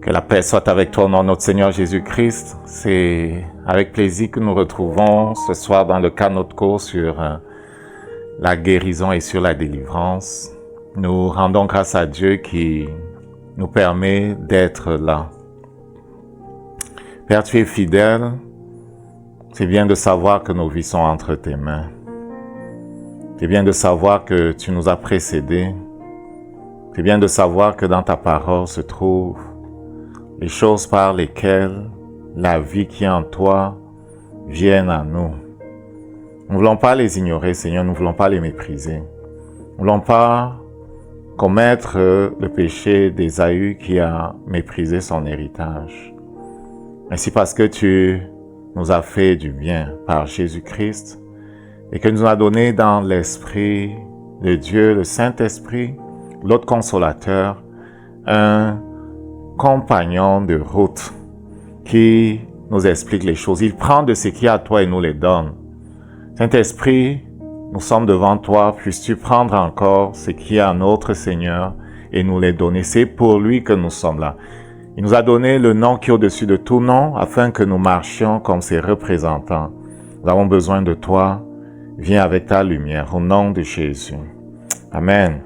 Que la paix soit avec toi au nom de notre Seigneur Jésus-Christ. C'est avec plaisir que nous retrouvons ce soir dans le cadre de notre cours sur la guérison et sur la délivrance. Nous rendons grâce à Dieu qui nous permet d'être là. Père, tu es fidèle. C'est bien de savoir que nos vies sont entre tes mains. C'est bien de savoir que tu nous as précédés. C'est bien de savoir que dans ta parole se trouvent les choses par lesquelles la vie qui est en toi vienne à nous. Nous ne voulons pas les ignorer, Seigneur, nous ne voulons pas les mépriser. Nous ne voulons pas commettre le péché d'Ésaü qui a méprisé son héritage. Ainsi parce que tu nous as fait du bien par Jésus-Christ et que nous as donné dans l'Esprit de Dieu, le Saint-Esprit, l'autre consolateur, un compagnon de route qui nous explique les choses. Il prend de ce qui est à toi et nous les donne. Saint-Esprit, nous sommes devant toi, puisses-tu prendre encore ce qui est à notre Seigneur et nous les donner. C'est pour lui que nous sommes là. Il nous a donné le nom qui est au-dessus de tout nom afin que nous marchions comme ses représentants. Nous avons besoin de toi. Viens avec ta lumière au nom de Jésus. Amen.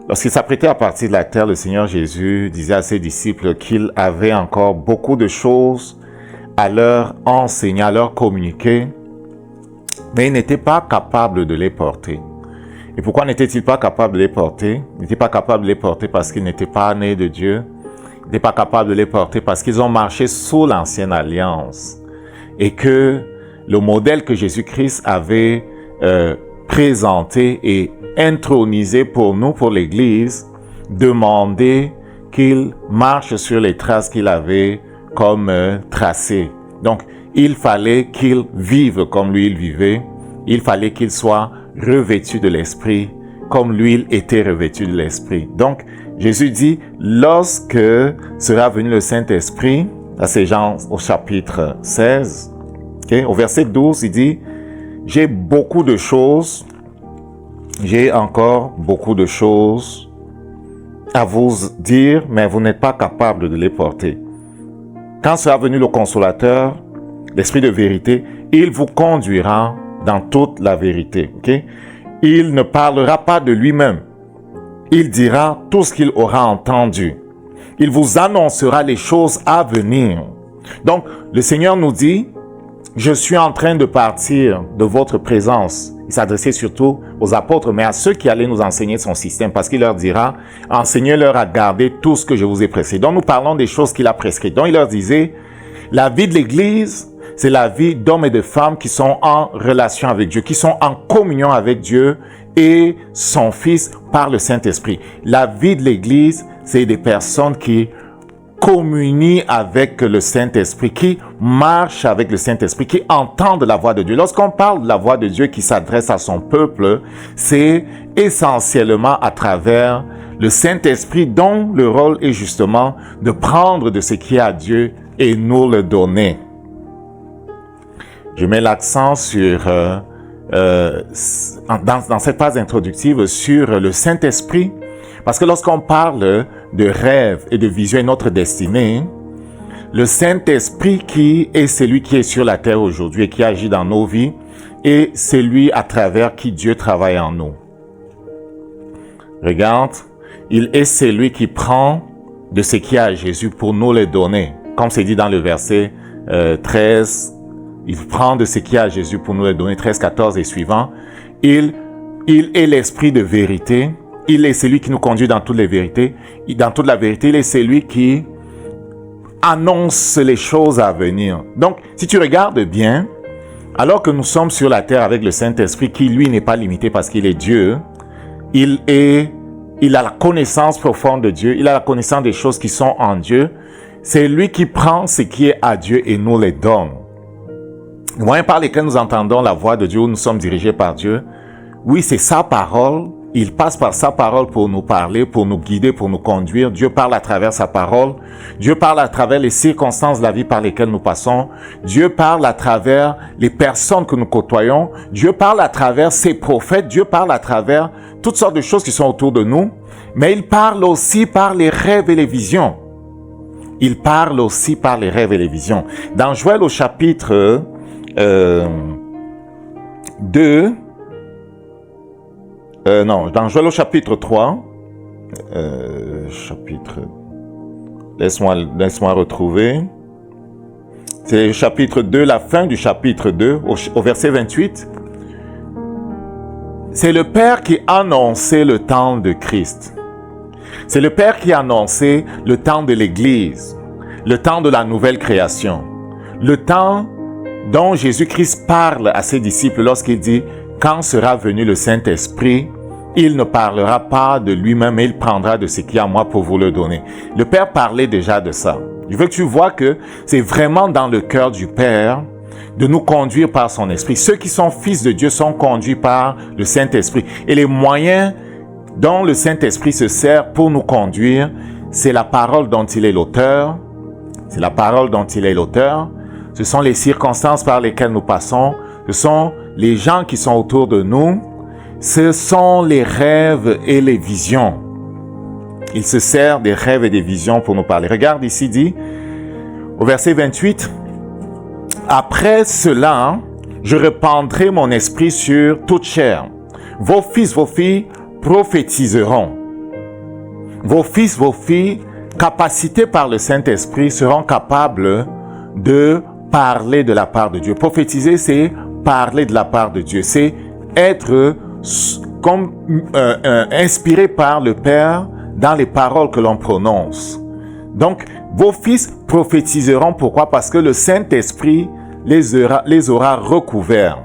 Lorsqu'il s'apprêtait à partir de la terre, le Seigneur Jésus disait à ses disciples qu'il avait encore beaucoup de choses à leur enseigner, à leur communiquer, mais il n'était pas capable de les porter. Et pourquoi n'était-il pas capable de les porter? Il n'était pas capable de les porter parce qu'ils n'étaient pas nés de Dieu. Il n'était pas capable de les porter parce qu'ils ont marché sous l'ancienne alliance. Et que le modèle que Jésus-Christ avait présenté et intronisé pour nous, pour l'Église, demandait qu'il marche sur les traces qu'il avait comme tracées. Donc, il fallait qu'il vive comme lui il vivait. Il fallait qu'il soit revêtu de l'Esprit comme lui il était revêtu de l'Esprit. Donc, Jésus dit, lorsque sera venu le Saint-Esprit, là c'est Jean au chapitre 16, okay, au verset 12, il dit, j'ai encore beaucoup de choses à vous dire, mais vous n'êtes pas capable de les porter. Quand sera venu le Consolateur, l'Esprit de vérité, il vous conduira dans toute la vérité. Okay? Il ne parlera pas de lui-même. Il dira tout ce qu'il aura entendu. Il vous annoncera les choses à venir. Donc, le Seigneur nous dit, je suis en train de partir de votre présence. Il s'adressait surtout aux apôtres, mais à ceux qui allaient nous enseigner son système, parce qu'il leur dira, enseignez-leur à garder tout ce que je vous ai prescrit. Donc nous parlons des choses qu'il a prescrites. Donc il leur disait, la vie de l'Église, c'est la vie d'hommes et de femmes qui sont en relation avec Dieu, qui sont en communion avec Dieu et son Fils par le Saint-Esprit. La vie de l'Église, c'est des personnes qui communient avec le Saint-Esprit, qui marchent avec le Saint-Esprit, qui entendent la voix de Dieu. Lorsqu'on parle de la voix de Dieu qui s'adresse à son peuple, c'est essentiellement à travers le Saint-Esprit dont le rôle est justement de prendre de ce qui est à Dieu et nous le donner. Je mets l'accent sur, dans cette phase introductive, sur le Saint-Esprit, parce que lorsqu'on parle de rêve et de vision et notre destinée, le Saint-Esprit qui est celui qui est sur la terre aujourd'hui et qui agit dans nos vies, est celui à travers qui Dieu travaille en nous. Regarde, il est celui qui prend de ce qui est à Jésus pour nous le donner. Comme c'est dit dans le verset 13, il prend de ce qui est à Jésus pour nous le donner, 13, 14 et suivant. Il est l'Esprit de vérité. Il est celui qui nous conduit dans toutes les vérités. Dans toute la vérité, il est celui qui annonce les choses à venir. Donc, si tu regardes bien, alors que nous sommes sur la terre avec le Saint-Esprit, qui lui n'est pas limité parce qu'il est Dieu, il a la connaissance profonde de Dieu, il a la connaissance des choses qui sont en Dieu. C'est lui qui prend ce qui est à Dieu et nous les donne. Les moyens par lesquels nous entendons la voix de Dieu, où nous sommes dirigés par Dieu, oui, c'est sa parole. Il passe par sa parole pour nous parler, pour nous guider, pour nous conduire. Dieu parle à travers sa parole. Dieu parle à travers les circonstances de la vie par lesquelles nous passons. Dieu parle à travers les personnes que nous côtoyons. Dieu parle à travers ses prophètes. Dieu parle à travers toutes sortes de choses qui sont autour de nous. Mais il parle aussi par les rêves et les visions. Il parle aussi par les rêves et les visions. Dans Joël au chapitre 2, dans Joël au chapitre 3, laisse-moi retrouver. C'est le chapitre 2, la fin du chapitre 2, au verset 28. C'est le Père qui annonçait le temps de Christ. C'est le Père qui annonçait le temps de l'Église, le temps de la nouvelle création, le temps dont Jésus-Christ parle à ses disciples lorsqu'il dit « Quand sera venu le Saint-Esprit, il ne parlera pas de lui-même, mais il prendra de ce qui est à moi pour vous le donner. » Le Père parlait déjà de ça. Je veux que tu vois que c'est vraiment dans le cœur du Père de nous conduire par son Esprit. Ceux qui sont fils de Dieu sont conduits par le Saint-Esprit. Et les moyens dont le Saint-Esprit se sert pour nous conduire, c'est la parole dont il est l'auteur. C'est la parole dont il est l'auteur. Ce sont les circonstances par lesquelles nous passons. Ce sont les gens qui sont autour de nous. Ce sont les rêves et les visions. Il se sert des rêves et des visions pour nous parler. Regarde ici, dit, au verset 28, « Après cela, je répandrai mon esprit sur toute chair. Vos fils, vos filles prophétiseront. Vos fils, vos filles, capacités par le Saint-Esprit, seront capables de parler de la part de Dieu. » Prophétiser, c'est parler de la part de Dieu. C'est être inspiré par le Père dans les paroles que l'on prononce. Donc, vos fils prophétiseront. Pourquoi? Parce que le Saint-Esprit les aura recouverts.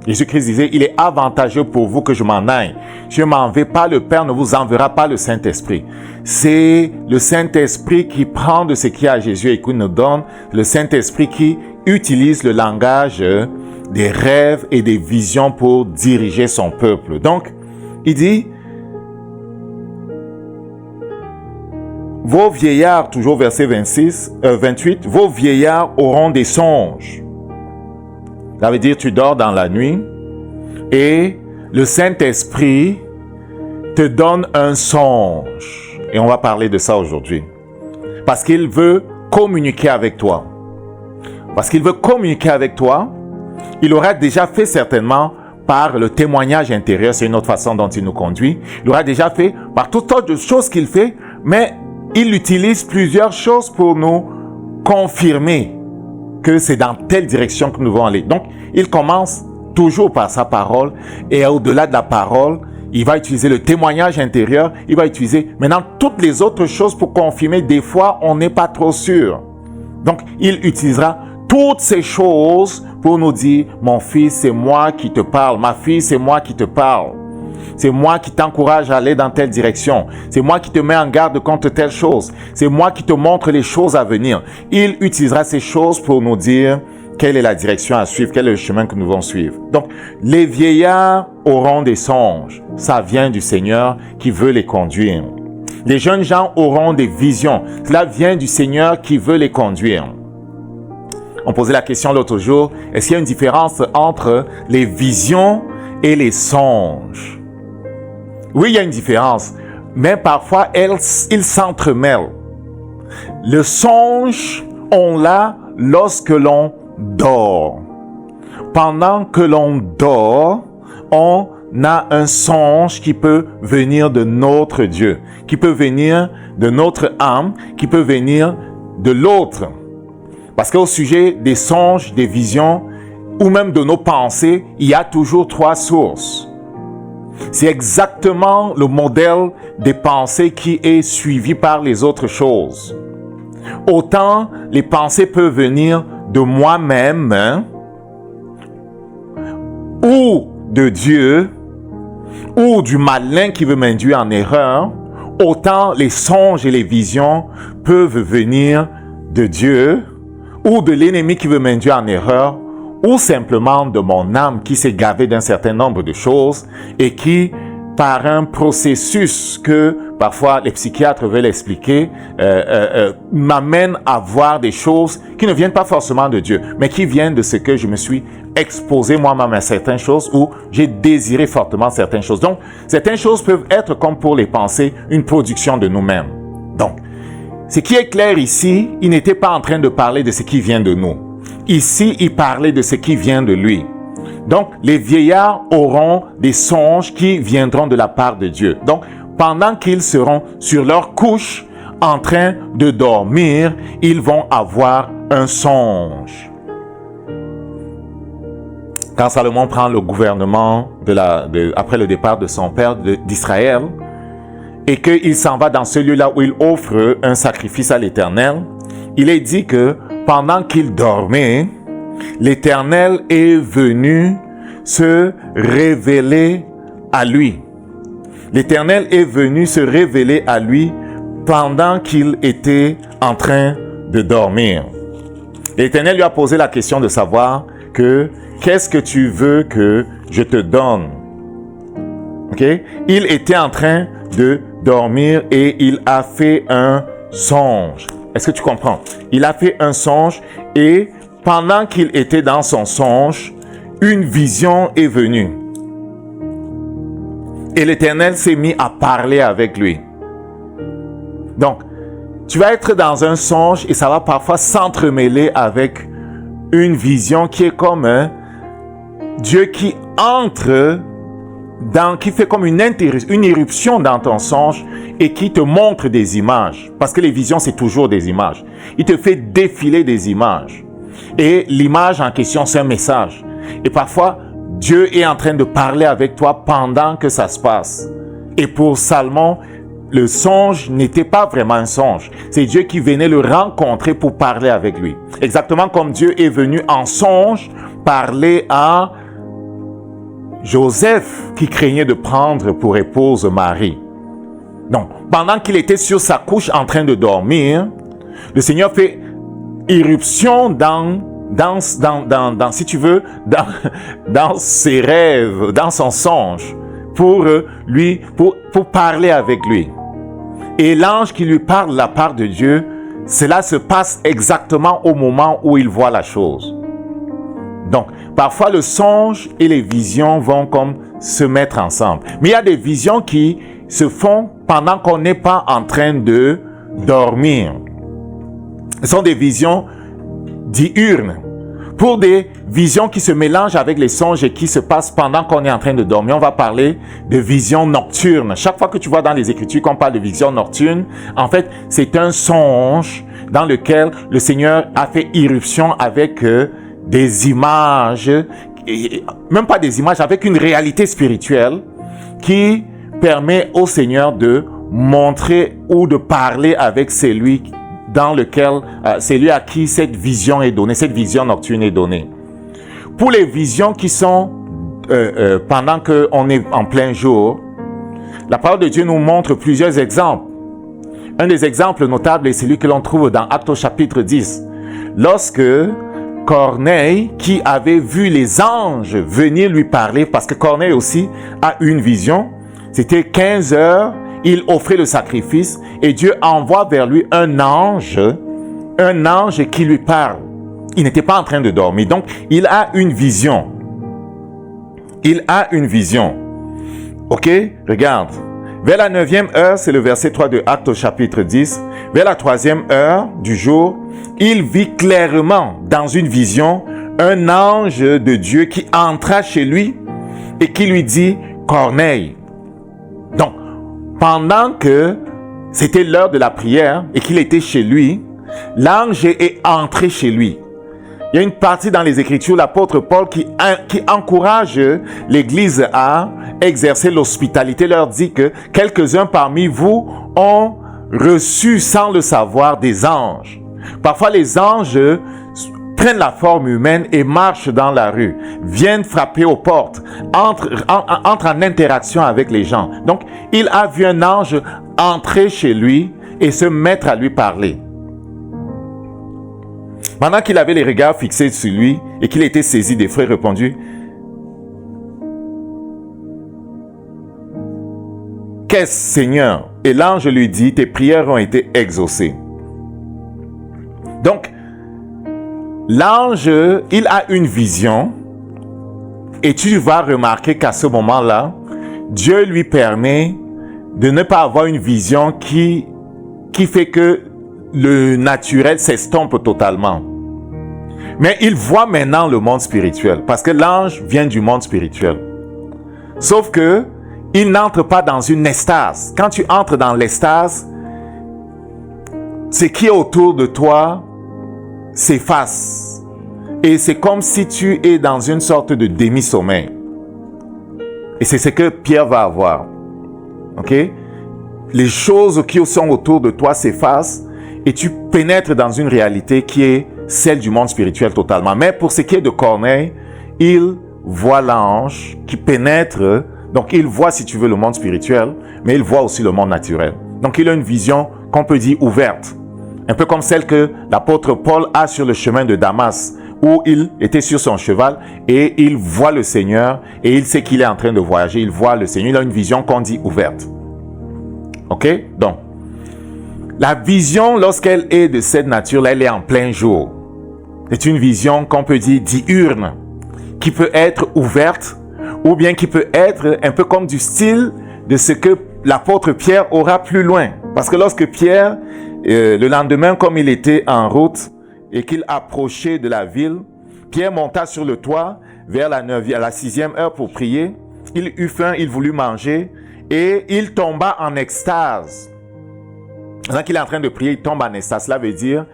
Jésus-Christ disait, il est avantageux pour vous que je m'en aille. Je ne m'en vais pas, le Père ne vous enverra pas le Saint-Esprit. C'est le Saint-Esprit qui prend de ce qui est à Jésus et qui nous donne, le Saint-Esprit qui utilise le langage des rêves et des visions pour diriger son peuple. Donc, il dit, vos vieillards, toujours verset 28, vos vieillards auront des songes. Ça veut dire tu dors dans la nuit et le Saint-Esprit te donne un songe. Et on va parler de ça aujourd'hui. Parce qu'il veut communiquer avec toi. Parce qu'il veut communiquer avec toi, il aura déjà fait certainement par le témoignage intérieur, c'est une autre façon dont il nous conduit. Il aura déjà fait par toutes sortes de choses qu'il fait, mais il utilise plusieurs choses pour nous confirmer que c'est dans telle direction que nous devons aller. Donc, il commence toujours par sa parole et au-delà de la parole, il va utiliser le témoignage intérieur, il va utiliser maintenant toutes les autres choses pour confirmer. Des fois, on n'est pas trop sûr. Donc, il utilisera toutes ces choses pour nous dire, mon fils, c'est moi qui te parle. Ma fille, c'est moi qui te parle. C'est moi qui t'encourage à aller dans telle direction. C'est moi qui te mets en garde contre telle chose. C'est moi qui te montre les choses à venir. Il utilisera ces choses pour nous dire quelle est la direction à suivre, quel est le chemin que nous devons suivre. Donc, les vieillards auront des songes. Ça vient du Seigneur qui veut les conduire. Les jeunes gens auront des visions. Cela vient du Seigneur qui veut les conduire. On posait la question l'autre jour, est-ce qu'il y a une différence entre les visions et les songes? Oui, il y a une différence, mais parfois, ils s'entremêlent. Le songe, on l'a lorsque l'on dort. Pendant que l'on dort, on a un songe qui peut venir de notre Dieu, qui peut venir de notre âme, qui peut venir de l'autre. Parce qu'au sujet des songes, des visions, ou même de nos pensées, il y a toujours trois sources. C'est exactement le modèle des pensées qui est suivi par les autres choses. Autant les pensées peuvent venir de moi-même, ou de Dieu, ou du malin qui veut m'induire en erreur, autant les songes et les visions peuvent venir de Dieu, ou de l'ennemi qui veut m'induire en erreur, ou simplement de mon âme qui s'est gavée d'un certain nombre de choses et qui, par un processus que parfois les psychiatres veulent expliquer, m'amène à voir des choses qui ne viennent pas forcément de Dieu, mais qui viennent de ce que je me suis exposé moi-même à certaines choses ou j'ai désiré fortement certaines choses. Donc, certaines choses peuvent être, comme pour les pensées, une production de nous-mêmes. Donc, ce qui est clair ici, il n'était pas en train de parler de ce qui vient de nous. Ici, il parlait de ce qui vient de lui. Donc, les vieillards auront des songes qui viendront de la part de Dieu. Donc, pendant qu'ils seront sur leur couche, en train de dormir, ils vont avoir un songe. Quand Salomon prend le gouvernement après le départ de son père d'Israël, et qu'il s'en va dans ce lieu-là où il offre un sacrifice à l'Éternel, il est dit que pendant qu'il dormait, l'Éternel est venu se révéler à lui. L'Éternel est venu se révéler à lui pendant qu'il était en train de dormir. L'Éternel lui a posé la question de savoir que qu'est-ce que tu veux que je te donne? Ok? Il était en train de dormir et il a fait un songe. Est-ce que tu comprends? Il a fait un songe et pendant qu'il était dans son songe, une vision est venue. Et l'Éternel s'est mis à parler avec lui. Donc, tu vas être dans un songe et ça va parfois s'entremêler avec une vision qui est comme Dieu qui entre qui fait comme une irruption dans ton songe et qui te montre des images. Parce que les visions, c'est toujours des images. Il te fait défiler des images. Et l'image en question, c'est un message. Et parfois, Dieu est en train de parler avec toi pendant que ça se passe. Et pour Salomon, le songe n'était pas vraiment un songe. C'est Dieu qui venait le rencontrer pour parler avec lui. Exactement comme Dieu est venu en songe parler à Joseph qui craignait de prendre pour épouse Marie. Donc, pendant qu'il était sur sa couche en train de dormir, le Seigneur fait irruption si tu veux, dans ses rêves, dans son songe, pour parler avec lui. Et l'ange qui lui parle de la part de Dieu, cela se passe exactement au moment où il voit la chose. Donc, parfois le songe et les visions vont comme se mettre ensemble. Mais il y a des visions qui se font pendant qu'on n'est pas en train de dormir. Ce sont des visions diurnes. Pour des visions qui se mélangent avec les songes et qui se passent pendant qu'on est en train de dormir, on va parler de visions nocturnes. Chaque fois que tu vois dans les Écritures qu'on parle de visions nocturnes, en fait, c'est un songe dans lequel le Seigneur a fait irruption avec des images, même pas des images, avec une réalité spirituelle qui permet au Seigneur de montrer ou de parler avec celui à qui cette vision est donnée, cette vision nocturne est donnée. Pour les visions qui sont pendant qu'on est en plein jour, la parole de Dieu nous montre plusieurs exemples. Un des exemples notables est celui que l'on trouve dans Actes au chapitre 10. Lorsque Corneille, qui avait vu les anges venir lui parler, parce que Corneille aussi a une vision, c'était 15 heures, il offrait le sacrifice et Dieu envoie vers lui un ange qui lui parle. Il n'était pas en train de dormir, donc il a une vision. Il a une vision. Ok, regarde. Vers la 9e heure, c'est le verset 3 de Actes au chapitre 10. Vers la 3e heure du jour, il vit clairement dans une vision un ange de Dieu qui entra chez lui et qui lui dit « Corneille ». Donc, pendant que c'était l'heure de la prière et qu'il était chez lui, l'ange est entré chez lui. Il y a une partie dans les Écritures, l'apôtre Paul qui encourage l'Église à exercer l'hospitalité, leur dit que quelques-uns parmi vous ont reçu sans le savoir des anges. Parfois les anges prennent la forme humaine et marchent dans la rue, viennent frapper aux portes, entrent en interaction avec les gens. Donc il a vu un ange entrer chez lui et se mettre à lui parler. Pendant qu'il avait les regards fixés sur lui et qu'il était saisi d'effroi, répondit « Qu'est-ce, Seigneur ?» Et l'ange lui dit « Tes prières ont été exaucées. » Donc, l'ange, il a une vision et tu vas remarquer qu'à ce moment-là, Dieu lui permet de ne pas avoir une vision qui fait que le naturel s'estompe totalement. Mais il voit maintenant le monde spirituel, parce que l'ange vient du monde spirituel. Sauf que il n'entre pas dans une extase. Quand tu entres dans l'extase, ce qui est autour de toi s'efface. Et c'est comme si tu es dans une sorte de demi-sommeil. Et c'est ce que Pierre va avoir. Ok? Les choses qui sont autour de toi s'effacent et tu pénètres dans une réalité qui est celle du monde spirituel totalement. Mais pour ce qui est de Corneille, il voit l'ange qui pénètre. Donc il voit, si tu veux, le monde spirituel, mais il voit aussi le monde naturel. Donc il a une vision qu'on peut dire ouverte. Un peu comme celle que l'apôtre Paul a sur le chemin de Damas, où il était sur son cheval et il voit le Seigneur et il sait qu'il est en train de voyager. Il voit le Seigneur, il a une vision qu'on dit ouverte. Ok? Donc, la vision, lorsqu'elle est de cette nature-là, elle est en plein jour. C'est une vision qu'on peut dire diurne, qui peut être ouverte ou bien qui peut être un peu comme du style de ce que l'apôtre Pierre aura plus loin. Parce que lorsque Pierre, le lendemain, comme il était en route et qu'il approchait de la ville, Pierre monta sur le toit vers la 6e heure pour prier. Il eut faim, il voulut manger et il tomba en extase. Pendant qu'il est en train de prier, il tombe en extase. Cela veut dire,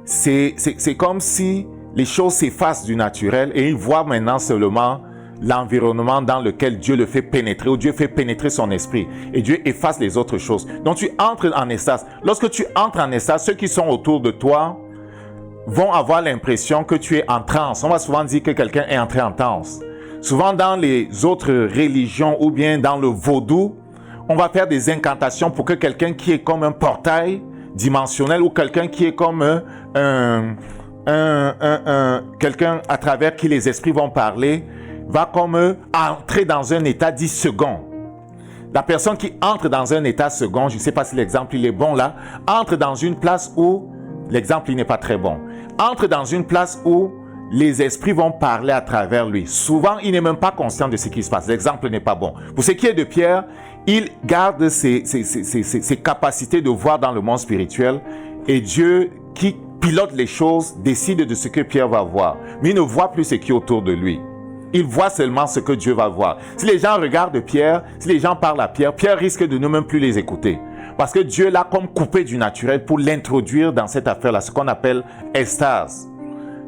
c'est comme si les choses s'effacent du naturel et il voit maintenant seulement l'environnement dans lequel Dieu le fait pénétrer, où Dieu fait pénétrer son esprit et Dieu efface les autres choses. Donc tu entres en extase. Lorsque tu entres en extase, ceux qui sont autour de toi vont avoir l'impression que tu es en transe. On va souvent dire que quelqu'un est entré en transe. Souvent dans les autres religions ou bien dans le vaudou, on va faire des incantations pour que quelqu'un qui est comme un portail dimensionnel ou quelqu'un qui est comme quelqu'un à travers qui les esprits vont parler, va comme entrer dans un état dit second. La personne qui entre dans un état second, je ne sais pas si l'exemple il est bon là, entre dans une place où, l'exemple il n'est pas très bon, entre dans une place où les esprits vont parler à travers lui. Souvent, il n'est même pas conscient de ce qui se passe. L'exemple n'est pas bon. Pour ce qui est de Pierre, il garde ses capacités de voir dans le monde spirituel et Dieu qui pilote les choses décide de ce que Pierre va voir. Mais il ne voit plus ce qui est autour de lui. Il voit seulement ce que Dieu va voir. Si les gens regardent Pierre, si les gens parlent à Pierre, Pierre risque de ne même plus les écouter. Parce que Dieu l'a comme coupé du naturel pour l'introduire dans cette affaire-là, ce qu'on appelle extase.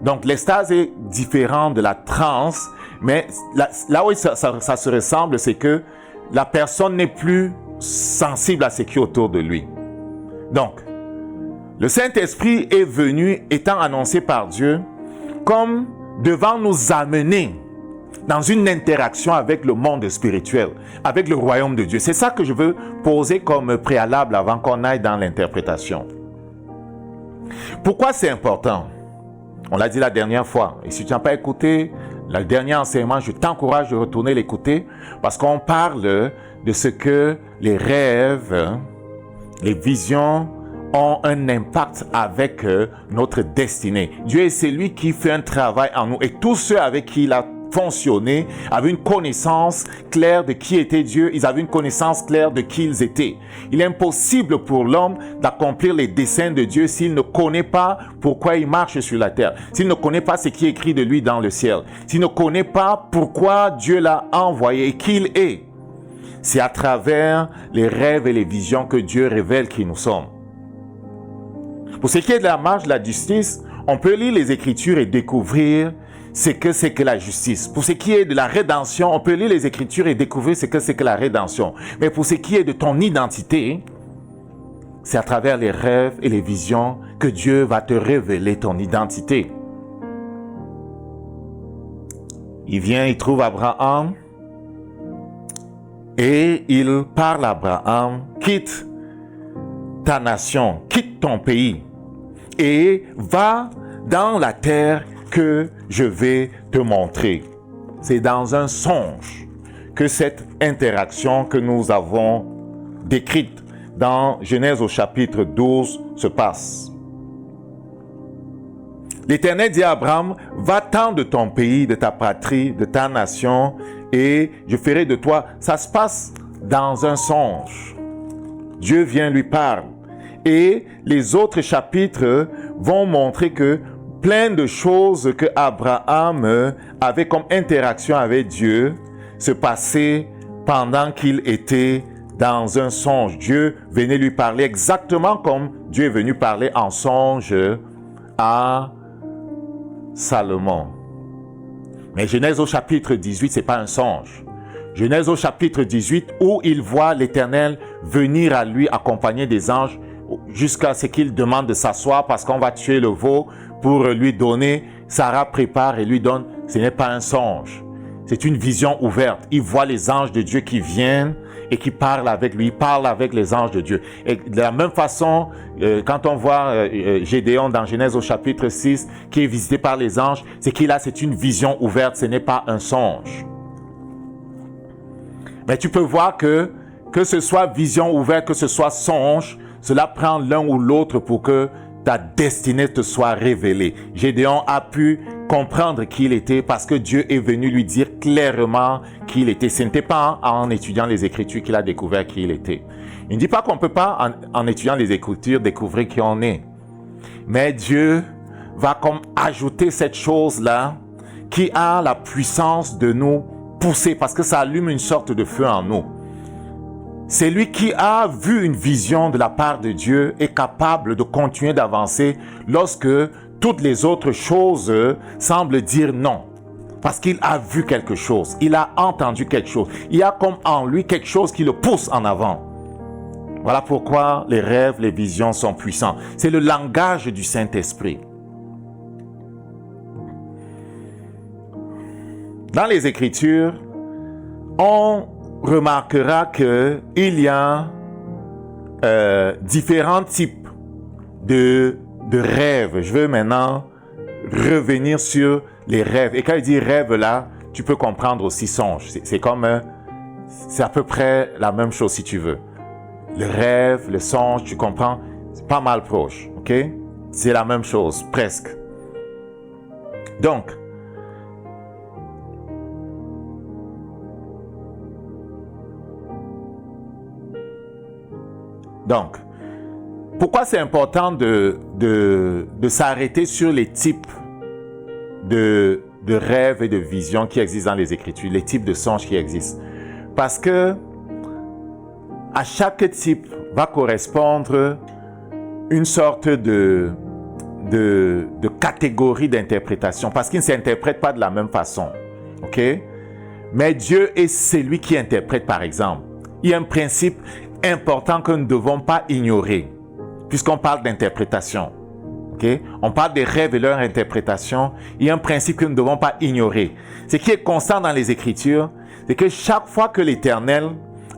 Donc l'extase est différent de la transe, mais là où ça se ressemble, c'est que la personne n'est plus sensible à ce qui est autour de lui. Donc, le Saint-Esprit est venu, étant annoncé par Dieu, comme devant nous amener dans une interaction avec le monde spirituel, avec le royaume de Dieu. C'est ça que je veux poser comme préalable avant qu'on aille dans l'interprétation. Pourquoi c'est important? On l'a dit la dernière fois. Et si tu n'as pas écouté le dernier enseignement, je t'encourage de retourner l'écouter parce qu'on parle de ce que les rêves, les visions ont un impact avec notre destinée. Dieu est celui qui fait un travail en nous et tous ceux avec qui il a fonctionné avaient une connaissance claire de qui était Dieu, ils avaient une connaissance claire de qui ils étaient. Il est impossible pour l'homme d'accomplir les desseins de Dieu s'il ne connaît pas pourquoi il marche sur la terre, s'il ne connaît pas ce qui est écrit de lui dans le ciel, s'il ne connaît pas pourquoi Dieu l'a envoyé et qui il est. C'est à travers les rêves et les visions que Dieu révèle qui nous sommes. Pour ce qui est de la marche de la justice, on peut lire les Écritures et découvrir ce que c'est que la justice. Pour ce qui est de la rédemption, on peut lire les Écritures et découvrir ce que c'est que la rédemption. Mais pour ce qui est de ton identité, c'est à travers les rêves et les visions que Dieu va te révéler ton identité. Il vient, il trouve Abraham et il parle à Abraham, quitte ta nation, quitte ton pays et va dans la terre que je vais te montrer. C'est dans un songe que cette interaction que nous avons décrite dans Genèse au chapitre 12 se passe. L'Éternel dit à Abraham, va-t'en de ton pays, de ta patrie, de ta nation, et je ferai de toi. Ça se passe dans un songe. Dieu vient lui parler. Et les autres chapitres vont montrer que plein de choses que Abraham avait comme interaction avec Dieu se passaient pendant qu'il était dans un songe. Dieu venait lui parler exactement comme Dieu est venu parler en songe à Salomon. Mais Genèse au chapitre 18, c'est pas un songe. Genèse au chapitre 18, où il voit l'Éternel venir à lui accompagné des anges jusqu'à ce qu'il demande de s'asseoir parce qu'on va tuer le veau pour lui donner. Sarah prépare et lui donne. Ce n'est pas un songe. C'est une vision ouverte. Il voit les anges de Dieu qui viennent et qui parlent avec lui. Il parle avec les anges de Dieu. Et de la même façon, quand on voit Gédéon dans Genèse au chapitre 6, qui est visité par les anges, c'est une vision ouverte. Ce n'est pas un songe. Mais tu peux voir que ce soit vision ouverte, que ce soit songe, cela prend l'un ou l'autre pour que ta destinée te soit révélée. Gédéon a pu comprendre qui il était parce que Dieu est venu lui dire clairement qui il était. Ce n'était pas en étudiant les Écritures qu'il a découvert qui il était. Il ne dit pas qu'on ne peut pas, en étudiant les Écritures, découvrir qui on est. Mais Dieu va comme ajouter cette chose-là qui a la puissance de nous pousser parce que ça allume une sorte de feu en nous. C'est lui qui a vu une vision de la part de Dieu est capable de continuer d'avancer lorsque toutes les autres choses semblent dire non. Parce qu'il a vu quelque chose, il a entendu quelque chose. Il y a comme en lui quelque chose qui le pousse en avant. Voilà pourquoi les rêves, les visions sont puissants. C'est le langage du Saint-Esprit. Dans les Écritures, on remarquera qu'il y a différents types de rêves. Je veux maintenant revenir sur les rêves. Et quand il dit rêve là, tu peux comprendre aussi songe. C'est à peu près la même chose si tu veux. Le rêve, le songe, tu comprends, c'est pas mal proche, ok? C'est la même chose, presque. Donc, pourquoi c'est important de s'arrêter sur les types de rêves et de visions qui existent dans les Écritures, les types de songes qui existent? Parce que à chaque type va correspondre une sorte de catégorie d'interprétation, parce qu'ils ne s'interprètent pas de la même façon, ok? Mais Dieu est celui qui interprète, par exemple. Il y a un principe important que nous ne devons pas ignorer, puisqu'on parle d'interprétation. Okay? On parle des rêves et leur interprétation. Il y a un principe que nous ne devons pas ignorer. Ce qui est constant dans les Écritures, c'est que chaque fois que l'Éternel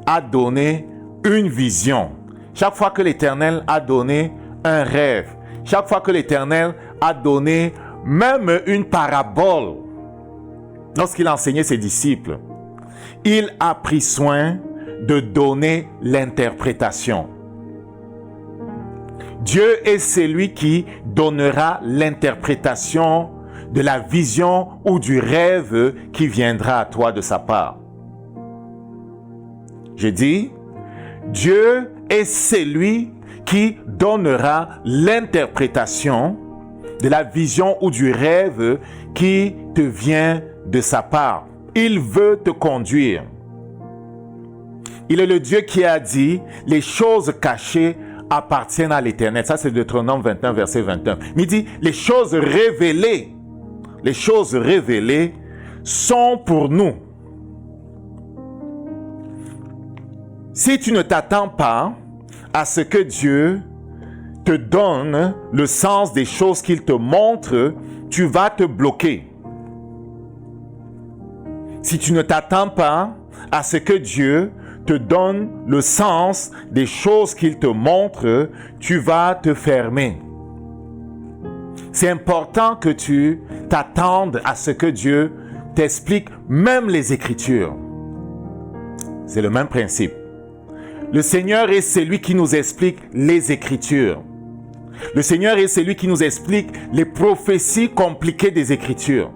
a donné une vision, chaque fois que l'Éternel a donné un rêve, chaque fois que l'Éternel a donné même une parabole, lorsqu'il enseignait ses disciples, il a pris soin de donner l'interprétation. Dieu est celui qui donnera l'interprétation de la vision ou du rêve qui viendra à toi de sa part. Je dis, Dieu est celui qui donnera l'interprétation de la vision ou du rêve qui te vient de sa part. Il veut te conduire. Il est le Dieu qui a dit, les choses cachées appartiennent à l'Éternel. Ça, c'est Deutéronome 21, verset 21. Mais il dit, les choses révélées sont pour nous. Si tu ne t'attends pas à ce que Dieu te donne le sens des choses qu'il te montre, tu vas te bloquer. Si tu ne t'attends pas à ce que Dieu te donne le sens des choses qu'il te montre, tu vas te fermer. C'est important que tu t'attendes à ce que Dieu t'explique, même les Écritures. C'est le même principe. Le Seigneur est celui qui nous explique les Écritures. Le Seigneur est celui qui nous explique les prophéties compliquées des Écritures.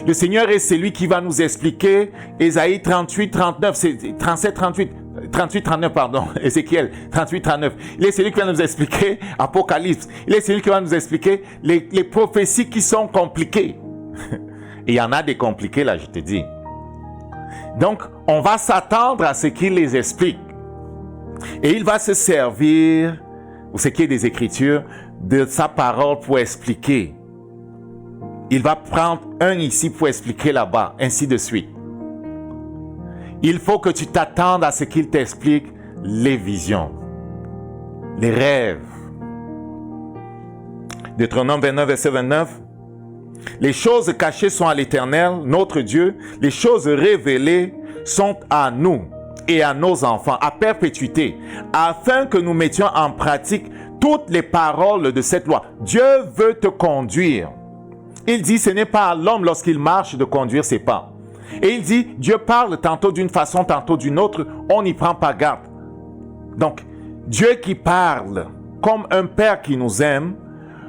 Le Seigneur est celui qui va nous expliquer Ésaïe 38, 39, 37, 38, 38, 39, pardon, Ézéchiel 38, 39. Il est celui qui va nous expliquer Apocalypse. Il est celui qui va nous expliquer les prophéties qui sont compliquées. Et il y en a des compliquées là, je te dis. Donc, on va s'attendre à ce qu'il les explique. Et il va se servir, ou ce qui est des Écritures, de sa parole pour expliquer. Il va prendre un ici pour expliquer là-bas, ainsi de suite. Il faut que tu t'attendes à ce qu'il t'explique les visions, les rêves. Deutéronome 29, verset 29. Les choses cachées sont à l'Éternel, notre Dieu. Les choses révélées sont à nous et à nos enfants, à perpétuité, afin que nous mettions en pratique toutes les paroles de cette loi. Dieu veut te conduire. Il dit, ce n'est pas à l'homme lorsqu'il marche de conduire ses pas. Et il dit, Dieu parle tantôt d'une façon, tantôt d'une autre, on n'y prend pas garde. Donc, Dieu qui parle comme un père qui nous aime,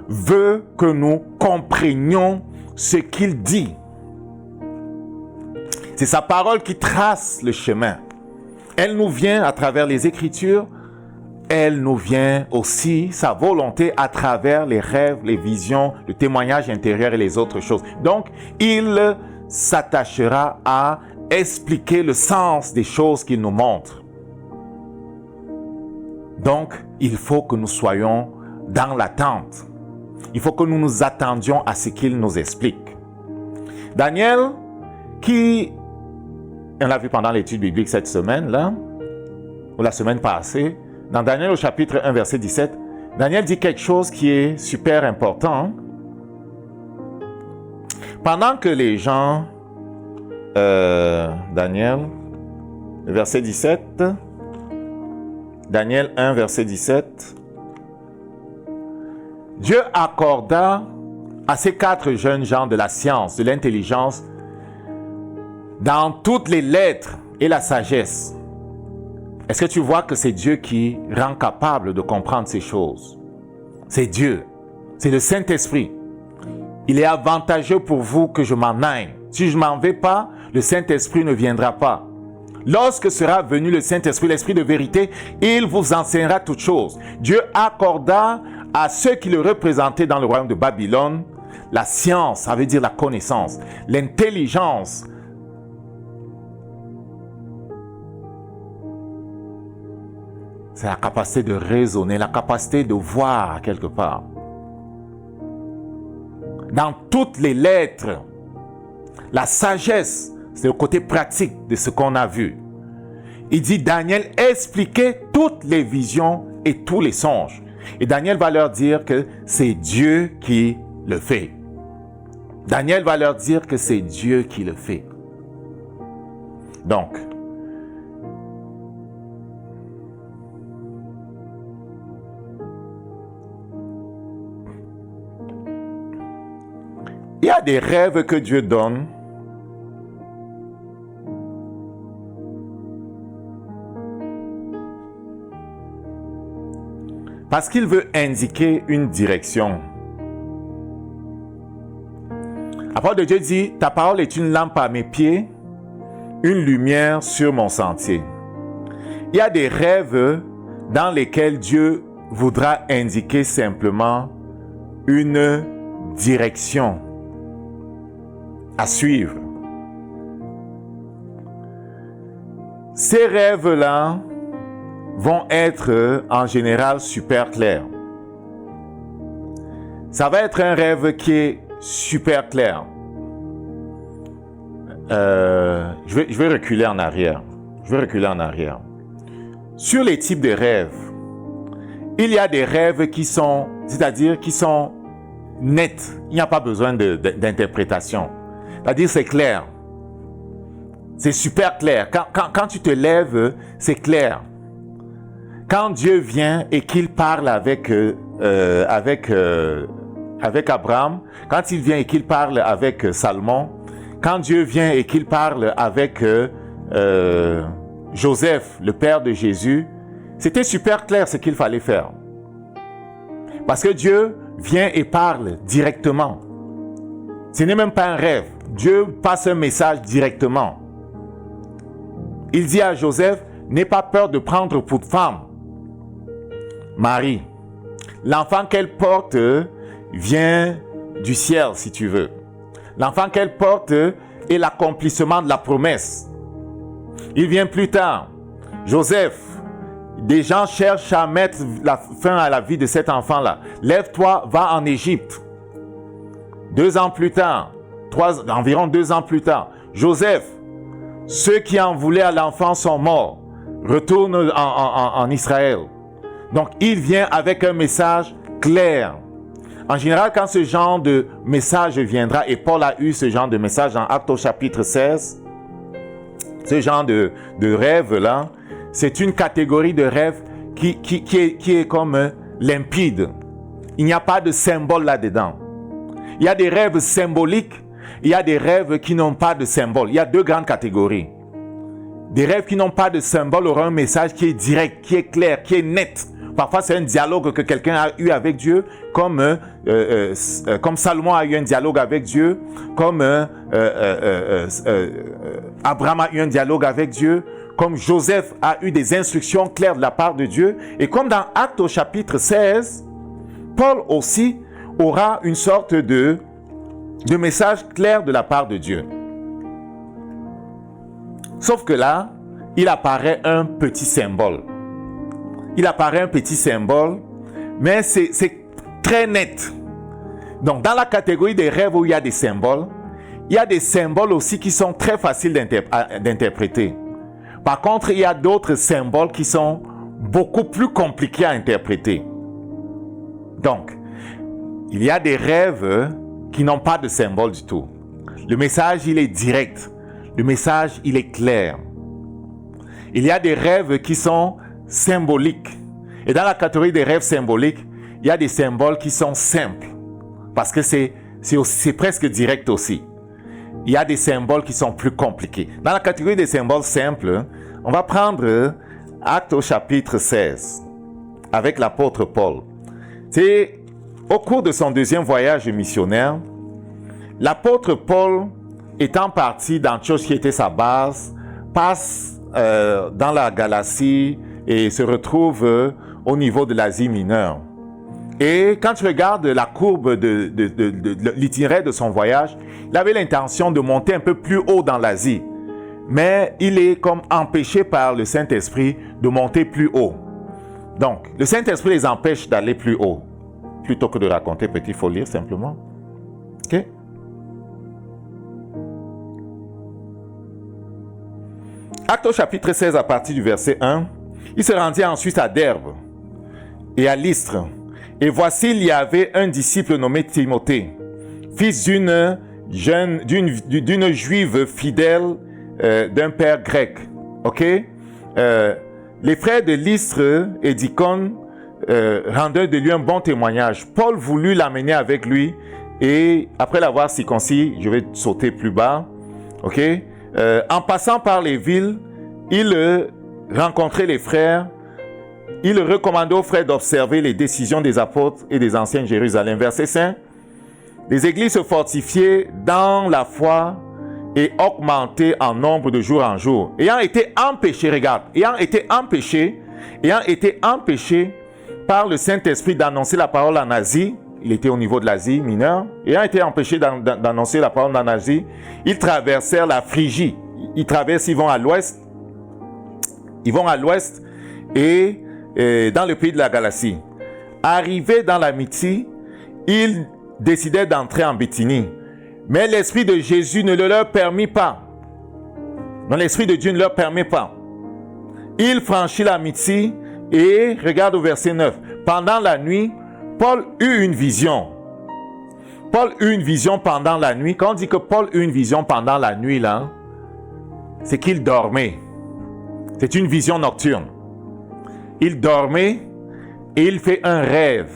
veut que nous comprenions ce qu'il dit. C'est sa parole qui trace le chemin. Elle nous vient à travers les Écritures, elle nous vient aussi, sa volonté, à travers les rêves, les visions, le témoignage intérieur et les autres choses. Donc, il s'attachera à expliquer le sens des choses qu'il nous montre. Donc, il faut que nous soyons dans l'attente. Il faut que nous nous attendions à ce qu'il nous explique. Daniel, on l'a vu pendant l'étude biblique cette semaine-là, ou la semaine passée, dans Daniel au chapitre 1, verset 17, Daniel dit quelque chose qui est super important. Pendant que les gens, Daniel, verset 17, Daniel 1, verset 17, Dieu accorda à ces 4 jeunes gens de la science, de l'intelligence, dans toutes les lettres et la sagesse. Est-ce que tu vois que c'est Dieu qui rend capable de comprendre ces choses? C'est Dieu. C'est le Saint-Esprit. Il est avantageux pour vous que je m'en aille. Si je ne m'en vais pas, le Saint-Esprit ne viendra pas. Lorsque sera venu le Saint-Esprit, l'Esprit de vérité, il vous enseignera toutes choses. Dieu accorda à ceux qui le représentaient dans le royaume de Babylone la science, ça veut dire la connaissance, l'intelligence, c'est la capacité de raisonner, la capacité de voir quelque part. Dans toutes les lettres, la sagesse, c'est le côté pratique de ce qu'on a vu. Il dit, Daniel expliquait toutes les visions et tous les songes. Et Daniel va leur dire que c'est Dieu qui le fait. Daniel va leur dire que c'est Dieu qui le fait. Donc, il y a des rêves que Dieu donne parce qu'il veut indiquer une direction. La parole de Dieu dit, ta parole est une lampe à mes pieds, une lumière sur mon sentier. Il y a des rêves dans lesquels Dieu voudra indiquer simplement une direction à suivre. Ces rêves-là vont être en général super clairs. Ça va être un rêve qui est super clair. Je vais reculer en arrière. Sur les types de rêves, il y a des rêves qui sont, c'est-à-dire qui sont nets. Il n'y a pas besoin d'interprétation. C'est-à-dire c'est clair. C'est super clair. Quand tu te lèves, c'est clair. Quand Dieu vient et qu'il parle avec Abraham, quand il vient et qu'il parle avec Salomon, quand Dieu vient et qu'il parle avec Joseph, le père de Jésus, c'était super clair ce qu'il fallait faire. Parce que Dieu vient et parle directement. Ce n'est même pas un rêve. Dieu passe un message directement. Il dit à Joseph, n'aie pas peur de prendre pour femme Marie. L'enfant qu'elle porte vient du ciel, si tu veux. L'enfant qu'elle porte est l'accomplissement de la promesse. Il vient plus tard. Joseph, des gens cherchent à mettre la fin à la vie de cet enfant-là. Lève-toi, va en Égypte. 2 ans plus tard, environ 2 ans plus tard, Joseph, ceux qui en voulaient à l'enfant sont morts. Retourne en Israël. Donc, il vient avec un message clair. En général, quand ce genre de message viendra, et Paul a eu ce genre de message dans Actes au chapitre 16, ce genre de rêve-là, c'est une catégorie de rêve qui est comme limpide. Il n'y a pas de symbole là-dedans. Il y a des rêves symboliques, il y a des rêves qui n'ont pas de symbole. Il y a 2 grandes catégories. Des rêves qui n'ont pas de symbole auront un message qui est direct, qui est clair, qui est net. Parfois, c'est un dialogue que quelqu'un a eu avec Dieu, comme Salomon a eu un dialogue avec Dieu, comme Abraham a eu un dialogue avec Dieu, comme Joseph a eu des instructions claires de la part de Dieu. Et comme dans Actes au chapitre 16, Paul aussi aura une sorte de message clair de la part de Dieu. Sauf que là, il apparaît un petit symbole. Il apparaît un petit symbole, mais c'est très net. Donc, dans la catégorie des rêves où il y a des symboles, il y a des symboles aussi qui sont très faciles d'interpréter. Par contre, il y a d'autres symboles qui sont beaucoup plus compliqués à interpréter. Donc, il y a des rêves qui n'ont pas de symbole du tout. Le message, il est direct. Le message, il est clair. Il y a des rêves qui sont symboliques. Et dans la catégorie des rêves symboliques, il y a des symboles qui sont simples. Parce que c'est presque direct aussi. Il y a des symboles qui sont plus compliqués. Dans la catégorie des symboles simples, on va prendre Actes au chapitre 16 avec l'apôtre Paul. C'est au cours de son 2e voyage missionnaire, l'apôtre Paul, étant parti d'Antioche qui était sa base, passe dans la Galatie et se retrouve au niveau de l'Asie mineure. Et quand tu regardes la courbe de l'itinéraire de son voyage, il avait l'intention de monter un peu plus haut dans l'Asie. Mais il est comme empêché par le Saint-Esprit de monter plus haut. Donc, le Saint-Esprit les empêche d'aller plus haut. Plutôt que de raconter, petit, il faut lire simplement. Ok? Actes au chapitre 16 à partir du verset 1. Il se rendit ensuite à Derbe et à Lystre. Et voici, il y avait un disciple nommé Timothée, fils d'une juive fidèle d'un père grec. Ok? Les frères de Lystre et d'Icône rendaient de lui un bon témoignage. Paul voulut l'amener avec lui et après l'avoir circoncis, je vais sauter plus bas. Ok? En passant par les villes, il rencontrait les frères. Il recommandait aux frères d'observer les décisions des apôtres et des anciens de Jérusalem. Verset 5. Les églises se fortifiaient dans la foi et augmentaient en nombre de jour en jour. Ayant été empêchés, regarde, ayant été empêchés par le Saint-Esprit d'annoncer la parole en Asie, il était au niveau de l'Asie mineure, ayant été empêchés d'annoncer la parole en Asie, ils traversèrent la Phrygie. Ils vont à l'ouest. Ils vont à l'ouest et dans le pays de la Galatie. Arrivés dans la Mytie, ils décidèrent d'entrer en Bithynie. Mais l'Esprit de Jésus ne le leur permit pas. Non, l'Esprit de Dieu ne leur permet pas. Il franchit la Mytie et regarde au verset 9. Pendant la nuit, Paul eut une vision. Paul eut une vision pendant la nuit. Quand on dit que Paul eut une vision pendant la nuit, là, c'est qu'il dormait. C'est une vision nocturne. Il dormait et il fait un rêve.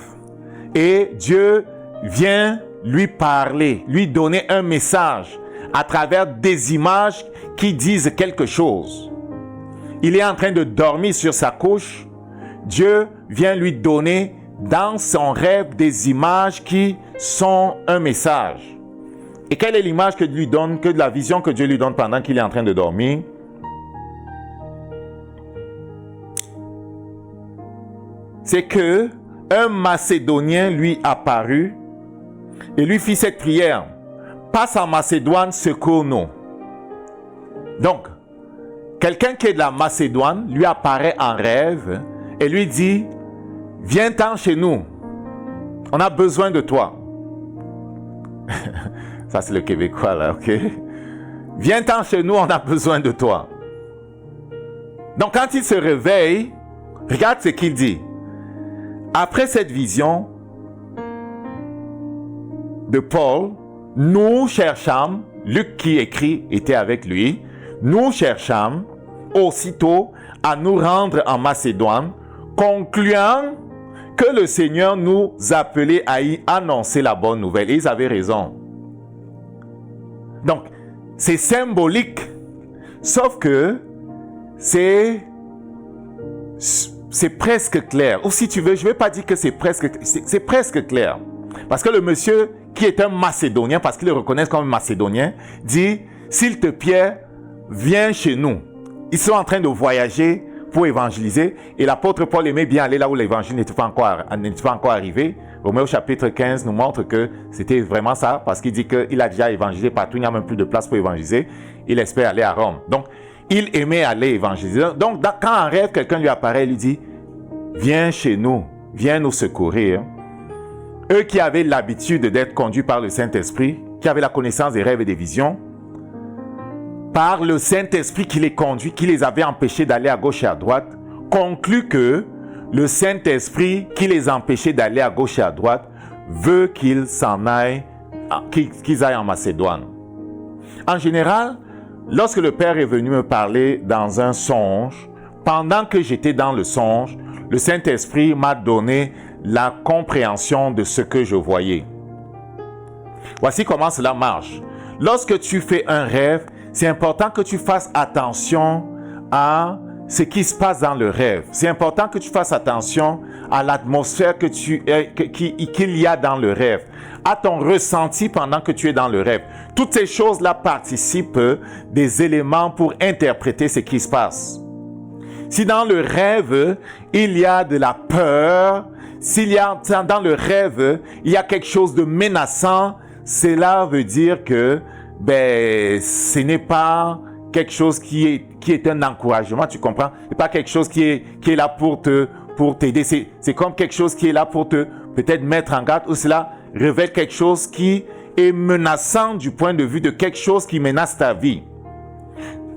Et Dieu vient lui parler, lui donner un message à travers des images qui disent quelque chose. Il est en train de dormir sur sa couche. Dieu vient lui donner dans son rêve des images qui sont un message. Et quelle est l'image que Dieu lui donne, que la vision que Dieu lui donne pendant qu'il est en train de dormir? c'est que un Macédonien lui apparut et lui fit cette prière. Passe en Macédoine, secours-nous. Donc, quelqu'un qui est de la Macédoine lui apparaît en rêve et lui dit, viens-t'en chez nous. On a besoin de toi. Ça, c'est le Québécois, là, ok? Viens-t'en chez nous, on a besoin de toi. Donc, quand il se réveille, regarde ce qu'il dit. Après cette vision de Paul, nous cherchâmes, Luc qui écrit était avec lui, nous cherchâmes aussitôt à nous rendre en Macédoine, concluant que le Seigneur nous appelait à y annoncer la bonne nouvelle. Et ils avaient raison. Donc, c'est symbolique, sauf que c'est presque clair. Ou si tu veux, je ne vais pas dire que c'est presque clair. Parce que le monsieur qui est un Macédonien, parce qu'ils le reconnaissent comme un Macédonien, dit, s'il te plaît, viens chez nous. Ils sont en train de voyager pour évangéliser. Et l'apôtre Paul aimait bien aller là où l'évangile n'était pas encore arrivé. Romains au chapitre 15 nous montre que c'était vraiment ça, parce qu'il dit qu'il a déjà évangélisé partout, il n'y a même plus de place pour évangéliser. Il espère aller à Rome. Donc, il aimait aller évangéliser. Donc, quand en rêve, quelqu'un lui apparaît, il lui dit, viens chez nous, viens nous secourir. Eux qui avaient l'habitude d'être conduits par le Saint-Esprit, qui avaient la connaissance des rêves et des visions, par le Saint-Esprit qui les conduit, qui les avait empêchés d'aller à gauche et à droite, conclut que le Saint-Esprit qui les empêchait d'aller à gauche et à droite veut qu'ils s'en aillent, qu'ils aillent en Macédoine. En général, lorsque le Père est venu me parler dans un songe, pendant que j'étais dans le songe, le Saint-Esprit m'a donné la compréhension de ce que je voyais. Voici comment cela marche. Lorsque tu fais un rêve, c'est important que tu fasses attention à ce qui se passe dans le rêve. C'est important que tu fasses attention à l'atmosphère qu'il y a dans le rêve, à ton ressenti pendant que tu es dans le rêve. Toutes ces choses-là participent des éléments pour interpréter ce qui se passe. Si dans le rêve, il y a de la peur, dans le rêve, il y a quelque chose de menaçant, cela veut dire que ce n'est pas quelque chose qui est un encouragement, tu comprends? C'est pas quelque chose qui est là pour t'aider. C'est comme quelque chose qui est là pour te peut-être mettre en garde, ou cela révèle quelque chose qui est menaçant du point de vue de quelque chose qui menace ta vie.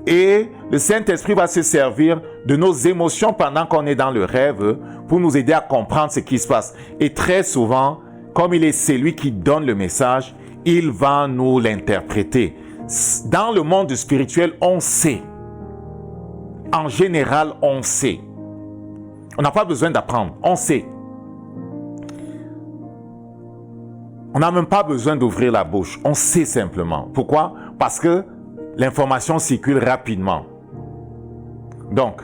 Et le Saint-Esprit va se servir de nos émotions pendant qu'on est dans le rêve pour nous aider à comprendre ce qui se passe. Et très souvent, comme il est celui qui donne le message, il va nous l'interpréter. Dans le monde spirituel, on sait. En général, on sait. On n'a pas besoin d'apprendre, on sait. On n'a même pas besoin d'ouvrir la bouche, on sait simplement. Pourquoi? Parce que l'information circule rapidement. Donc,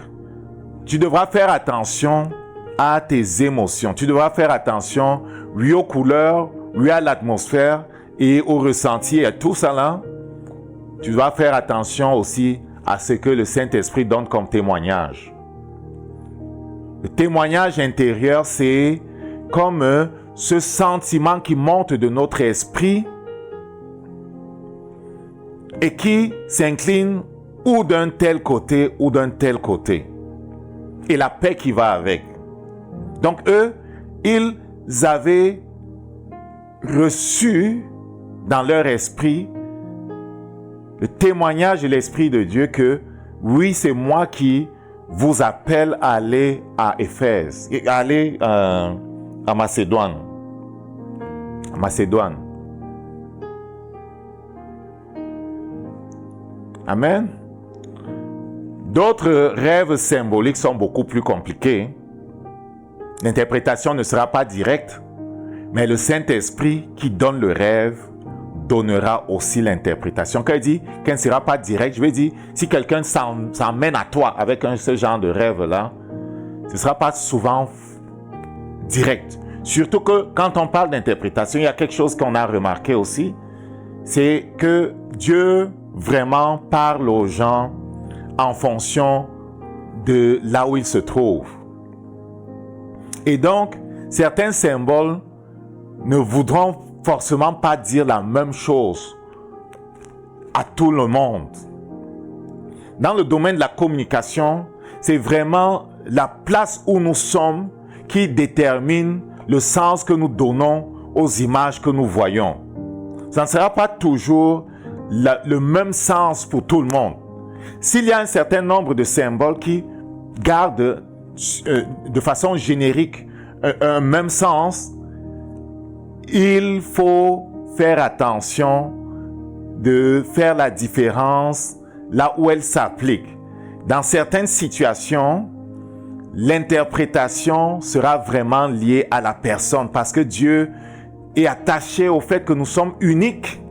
tu devras faire attention à tes émotions. Tu devras faire attention, oui, aux couleurs, oui, à l'atmosphère et au ressenti et à tout ça là. Tu dois faire attention aussi à ce que le Saint-Esprit donne comme témoignage. Le témoignage intérieur, c'est comme ce sentiment qui monte de notre esprit et qui s'incline ou d'un tel côté ou d'un tel côté. Et la paix qui va avec. Donc eux, ils avaient reçu dans leur esprit le témoignage de l'Esprit de Dieu que oui, c'est moi qui vous appelle à aller à Éphèse, à aller à Macédoine. Macédoine. Amen. D'autres rêves symboliques sont beaucoup plus compliqués. L'interprétation ne sera pas directe, mais le Saint-Esprit qui donne le rêve donnera aussi l'interprétation. Quand il dit qu'elle ne sera pas directe, je veux dire, si quelqu'un s'emmène à toi avec ce genre de rêve-là, ce ne sera pas souvent direct. Surtout que quand on parle d'interprétation, il y a quelque chose qu'on a remarqué aussi, c'est que Dieu vraiment parle aux gens en fonction de là où ils se trouvent. Et donc, certains symboles ne voudront forcément pas dire la même chose à tout le monde. Dans le domaine de la communication, c'est vraiment la place où nous sommes qui détermine le sens que nous donnons aux images que nous voyons. Ça ne sera pas toujours le même sens pour tout le monde. S'il y a un certain nombre de symboles qui gardent de façon générique un même sens, il faut faire attention de faire la différence là où elle s'applique. Dans certaines situations, l'interprétation sera vraiment liée à la personne parce que Dieu est attaché au fait que nous sommes uniques.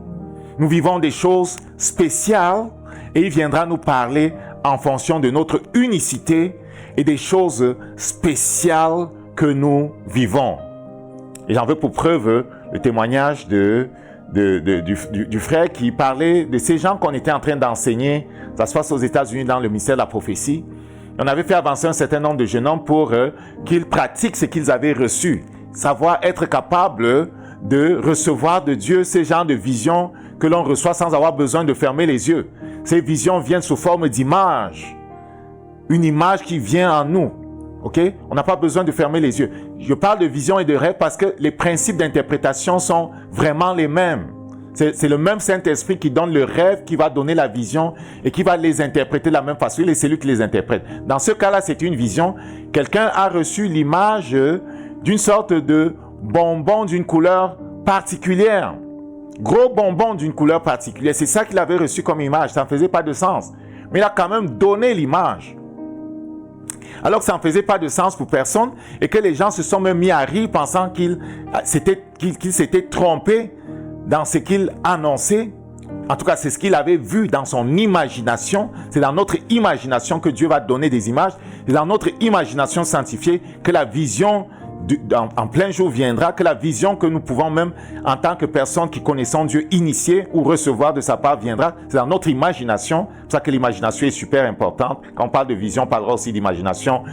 Nous vivons des choses spéciales et il viendra nous parler en fonction de notre unicité et des choses spéciales que nous vivons. Et j'en veux pour preuve le témoignage du frère qui parlait de ces gens qu'on était en train d'enseigner. Ça se passe aux États-Unis dans le ministère de la prophétie. On avait fait avancer un certain nombre de jeunes hommes pour qu'ils pratiquent ce qu'ils avaient reçu. Savoir être capable de recevoir de Dieu ces genres de visions que l'on reçoit sans avoir besoin de fermer les yeux. Ces visions viennent sous forme d'image. Une image qui vient en nous. Ok? On n'a pas besoin de fermer les yeux. Je parle de vision et de rêve parce que les principes d'interprétation sont vraiment les mêmes. C'est le même Saint-Esprit qui donne le rêve, qui va donner la vision et qui va les interpréter de la même façon. C'est lui qui les interprète. Dans ce cas-là, c'est une vision. Quelqu'un a reçu l'image d'une sorte de bonbon d'une couleur particulière. Gros bonbon d'une couleur particulière. C'est ça qu'il avait reçu comme image. Ça ne faisait pas de sens. Mais il a quand même donné l'image. Alors que ça ne faisait pas de sens pour personne et que les gens se sont même mis à rire pensant qu'il s'était trompé dans ce qu'il annonçait. En tout cas, c'est ce qu'il avait vu dans son imagination. C'est dans notre imagination que Dieu va donner des images. C'est dans notre imagination sanctifiée que la vision en plein jour viendra, que la vision que nous pouvons même en tant que personnes qui connaissons Dieu initier ou recevoir de sa part viendra. C'est dans notre imagination. C'est pour ça que l'imagination est super importante. Quand on parle de vision, on parlera aussi d'imagination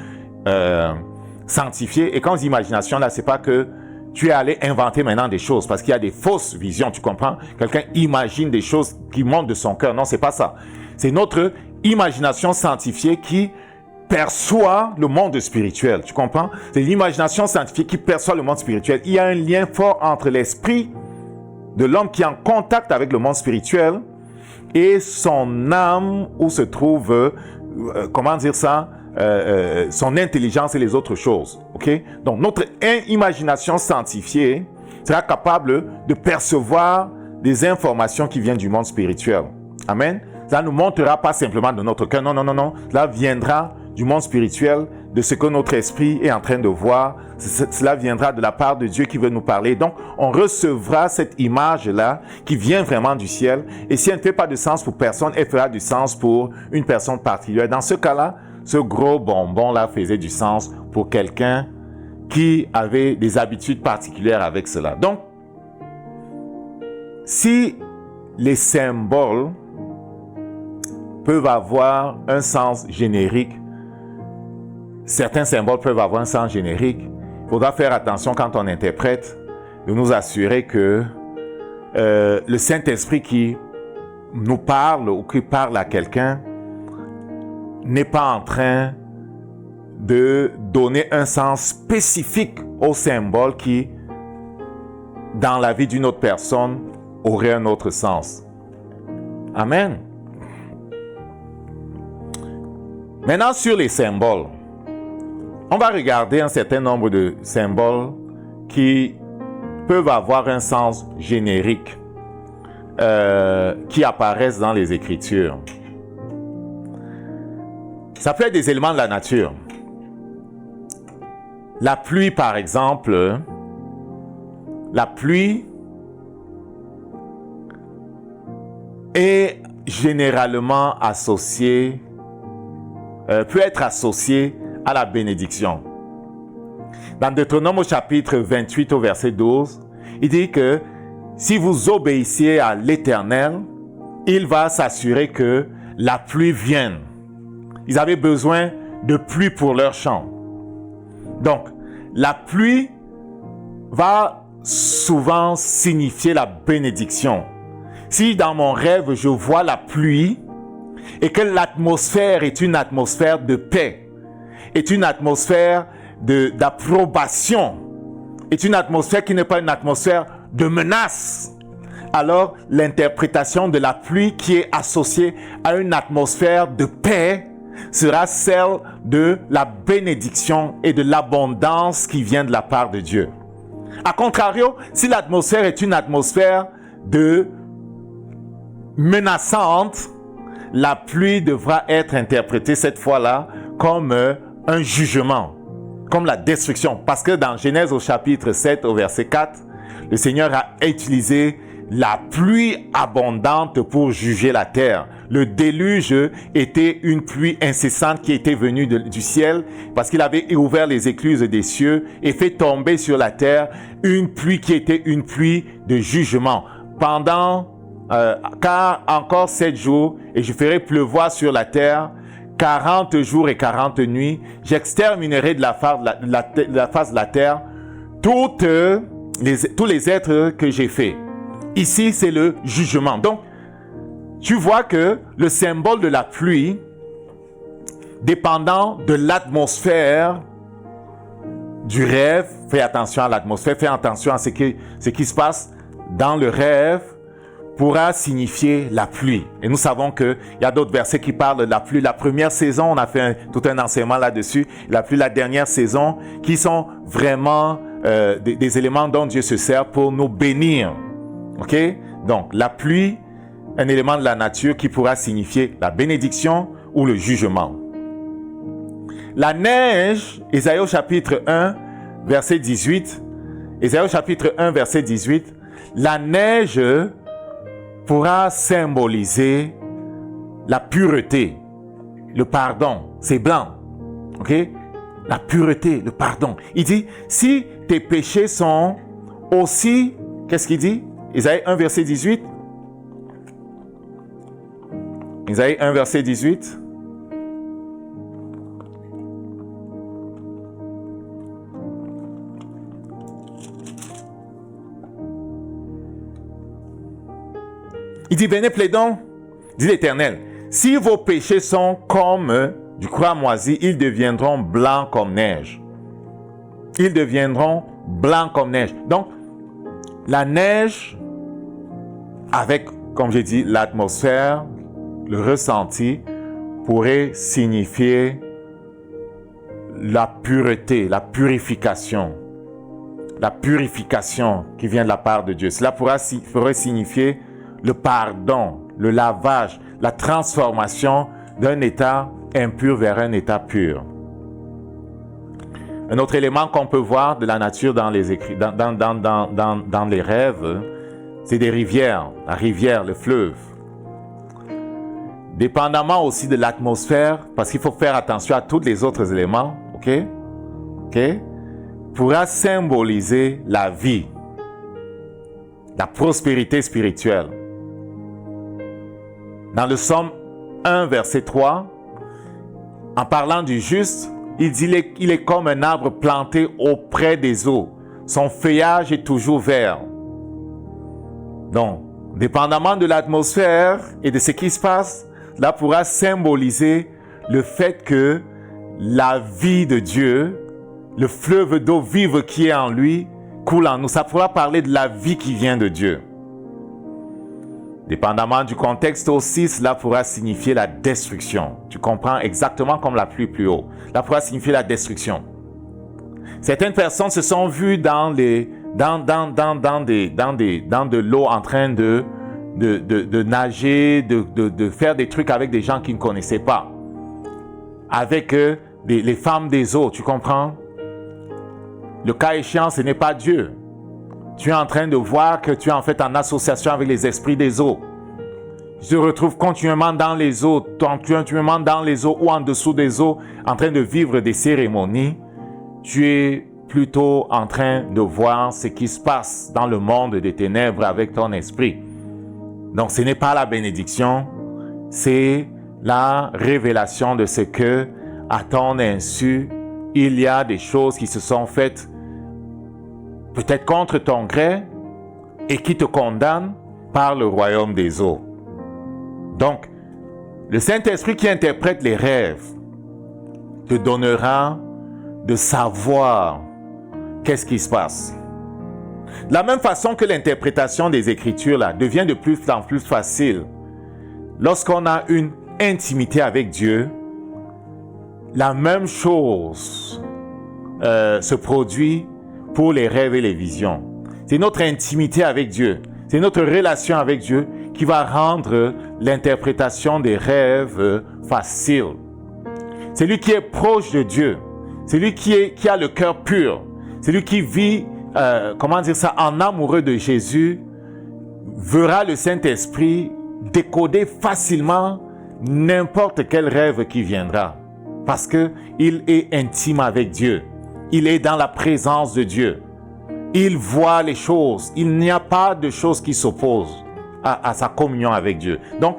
sanctifiée. Et quand on dit imagination, là, c'est pas que tu es allé inventer maintenant des choses parce qu'il y a des fausses visions, tu comprends? Quelqu'un imagine des choses qui montent de son cœur. Non, c'est pas ça. C'est notre imagination sanctifiée qui perçoit le monde spirituel, tu comprends? C'est l'imagination sanctifiée qui perçoit le monde spirituel. Il y a un lien fort entre l'esprit de l'homme qui est en contact avec le monde spirituel et son âme où se trouve, son intelligence et les autres choses, ok? Donc notre imagination sanctifiée sera capable de percevoir des informations qui viennent du monde spirituel. Amen? Ça ne nous montrera pas simplement de notre cœur, non. Cela viendra du monde spirituel, de ce que notre esprit est en train de voir. Cela viendra de la part de Dieu qui veut nous parler. Donc, on recevra cette image-là qui vient vraiment du ciel. Et si elle ne fait pas de sens pour personne, elle fera du sens pour une personne particulière. Dans ce cas-là, ce gros bonbon-là faisait du sens pour quelqu'un qui avait des habitudes particulières avec cela. Donc, si les symboles peuvent avoir un sens générique, certains symboles peuvent avoir un sens générique. Il faudra faire attention quand on interprète, de nous assurer que le Saint-Esprit qui nous parle ou qui parle à quelqu'un n'est pas en train de donner un sens spécifique au symbole qui, dans la vie d'une autre personne, aurait un autre sens. Amen. Maintenant, sur les symboles, on va regarder un certain nombre de symboles qui peuvent avoir un sens générique qui apparaissent dans les Écritures. Ça peut être des éléments de la nature. La pluie, par exemple, la pluie est généralement associée, peut être associée à la bénédiction. Dans Deutéronome au chapitre 28 au verset 12, il dit que si vous obéissez à l'Éternel, il va s'assurer que la pluie vienne. Ils avaient besoin de pluie pour leur champ. Donc, la pluie va souvent signifier la bénédiction. Si dans mon rêve, je vois la pluie et que l'atmosphère est une atmosphère de paix, est une atmosphère d'approbation, est une atmosphère qui n'est pas une atmosphère de menace, alors l'interprétation de la pluie qui est associée à une atmosphère de paix sera celle de la bénédiction et de l'abondance qui vient de la part de Dieu. A contrario, si l'atmosphère est une atmosphère menaçante, la pluie devra être interprétée cette fois-là comme un jugement, comme la destruction. Parce que dans Genèse au chapitre 7, au verset 4, le Seigneur a utilisé la pluie abondante pour juger la terre. Le déluge était une pluie incessante qui était venue du ciel parce qu'il avait ouvert les écluses des cieux et fait tomber sur la terre une pluie qui était une pluie de jugement. Car encore 7 jours et je ferai pleuvoir sur la terre 40 jours et 40 nuits. J'exterminerai de la face de la terre tous les êtres que j'ai faits. Ici, c'est le jugement. Donc, tu vois que le symbole de la pluie, dépendant de l'atmosphère du rêve, fais attention à l'atmosphère, fais attention à ce qui se passe dans le rêve, pourra signifier la pluie. Et nous savons qu'il y a d'autres versets qui parlent de la pluie. La première saison, on a fait tout un enseignement là-dessus. La pluie, la dernière saison, qui sont vraiment des éléments dont Dieu se sert pour nous bénir. Ok? Donc, la pluie, un élément de la nature qui pourra signifier la bénédiction ou le jugement. La neige, Ésaïe au chapitre 1, verset 18. Ésaïe au chapitre 1, verset 18. La neige pourra symboliser la pureté, le pardon. C'est blanc. Ok? La pureté, le pardon. Il dit, si tes péchés sont aussi... Qu'est-ce qu'il dit? Isaïe 1, verset 18. Isaïe 1, verset 18. Il dit, venez plaidons, dit l'Éternel, si vos péchés sont comme du cramoisi, ils deviendront blancs comme neige. Ils deviendront blancs comme neige. Donc, la neige, avec, comme j'ai dit, l'atmosphère, le ressenti, pourrait signifier la pureté, la purification qui vient de la part de Dieu. Cela pourrait signifier le pardon, le lavage, la transformation d'un état impur vers un état pur. Un autre élément qu'on peut voir de la nature dans les écrits, dans les rêves, c'est des rivières, la rivière, le fleuve. Dépendamment aussi de l'atmosphère, parce qu'il faut faire attention à tous les autres éléments, ok, pourra symboliser la vie, la prospérité spirituelle. Dans le Psaume 1, verset 3, en parlant du juste, il dit qu'il est comme un arbre planté auprès des eaux. Son feuillage est toujours vert. Donc, dépendamment de l'atmosphère et de ce qui se passe, cela pourra symboliser le fait que la vie de Dieu, le fleuve d'eau vive qui est en lui, coule en nous. Ça pourra parler de la vie qui vient de Dieu. Dépendamment du contexte aussi, cela pourra signifier la destruction. Tu comprends exactement comme la pluie plus haut. Cela pourra signifier la destruction. Certaines personnes se sont vues dans de l'eau en train de nager, de faire des trucs avec des gens qu'ils ne connaissaient pas. Avec les femmes des eaux, tu comprends? Le cas échéant, ce n'est pas Dieu. Tu es en train de voir que tu es en fait en association avec les esprits des eaux. Tu te retrouves continuellement dans les eaux, continuellement dans les eaux ou en dessous des eaux, en train de vivre des cérémonies. Tu es plutôt en train de voir ce qui se passe dans le monde des ténèbres avec ton esprit. Donc ce n'est pas la bénédiction, c'est la révélation de ce que, à ton insu, il y a des choses qui se sont faites peut-être contre ton gré et qui te condamnent par le royaume des eaux. Donc, le Saint-Esprit qui interprète les rêves te donnera de savoir qu'est-ce qui se passe. De la même façon que l'interprétation des Écritures là, devient de plus en plus facile lorsqu'on a une intimité avec Dieu, la même chose se produit pour les rêves et les visions. C'est notre intimité avec Dieu, c'est notre relation avec Dieu qui va rendre l'interprétation des rêves facile. C'est lui qui est proche de Dieu, c'est lui qui a le cœur pur, c'est lui qui vit, en amoureux de Jésus, verra le Saint-Esprit décoder facilement n'importe quel rêve qui viendra. Parce qu'il est intime avec Dieu. Il est dans la présence de Dieu. Il voit les choses. Il n'y a pas de choses qui s'opposent à sa communion avec Dieu. Donc,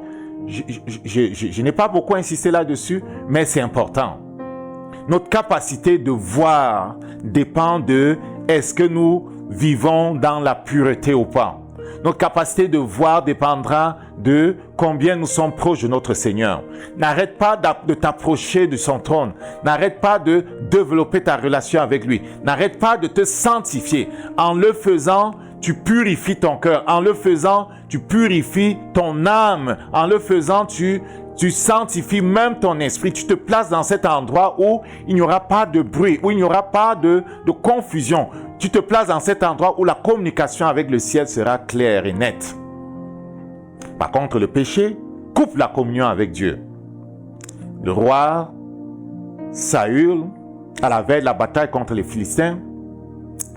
je n'ai pas beaucoup insisté là-dessus, mais c'est important. Notre capacité de voir dépend de est-ce que nous vivons dans la pureté ou pas. Notre capacité de voir dépendra de combien nous sommes proches de notre Seigneur. N'arrête pas de t'approcher de son trône. N'arrête pas de développer ta relation avec lui. N'arrête pas de te sanctifier. En le faisant, tu purifies ton cœur. En le faisant, tu purifies ton âme. En le faisant, tu sanctifies même ton esprit. Tu te places dans cet endroit où il n'y aura pas de bruit, où il n'y aura pas de confusion. Tu te places dans cet endroit où la communication avec le ciel sera claire et nette. Par contre, le péché coupe la communion avec Dieu. Le roi Saül, à la veille de la bataille contre les Philistins,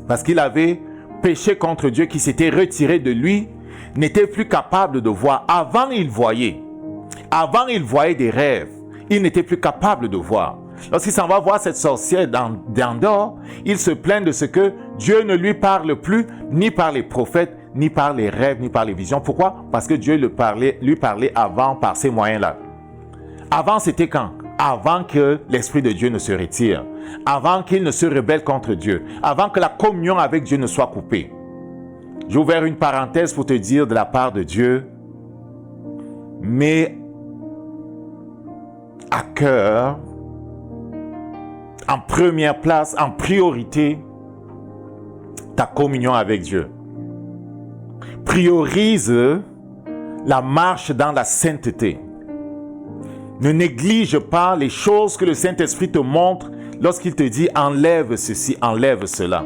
parce qu'il avait péché contre Dieu qui s'était retiré de lui, n'était plus capable de voir. Avant, il voyait des rêves. Il n'était plus capable de voir. Lorsqu'il s'en va voir cette sorcière d'Endor, il se plaint de ce que Dieu ne lui parle plus, ni par les prophètes, ni par les rêves, ni par les visions. Pourquoi? Parce que Dieu lui parlait avant par ces moyens-là. Avant, c'était quand? Avant que l'Esprit de Dieu ne se retire. Avant qu'il ne se rebelle contre Dieu. Avant que la communion avec Dieu ne soit coupée. J'ai ouvert une parenthèse pour te dire de la part de Dieu, mais à cœur, en première place, en priorité, ta communion avec Dieu. Priorise la marche dans la sainteté. Ne néglige pas les choses que le Saint-Esprit te montre lorsqu'il te dit enlève ceci, enlève cela.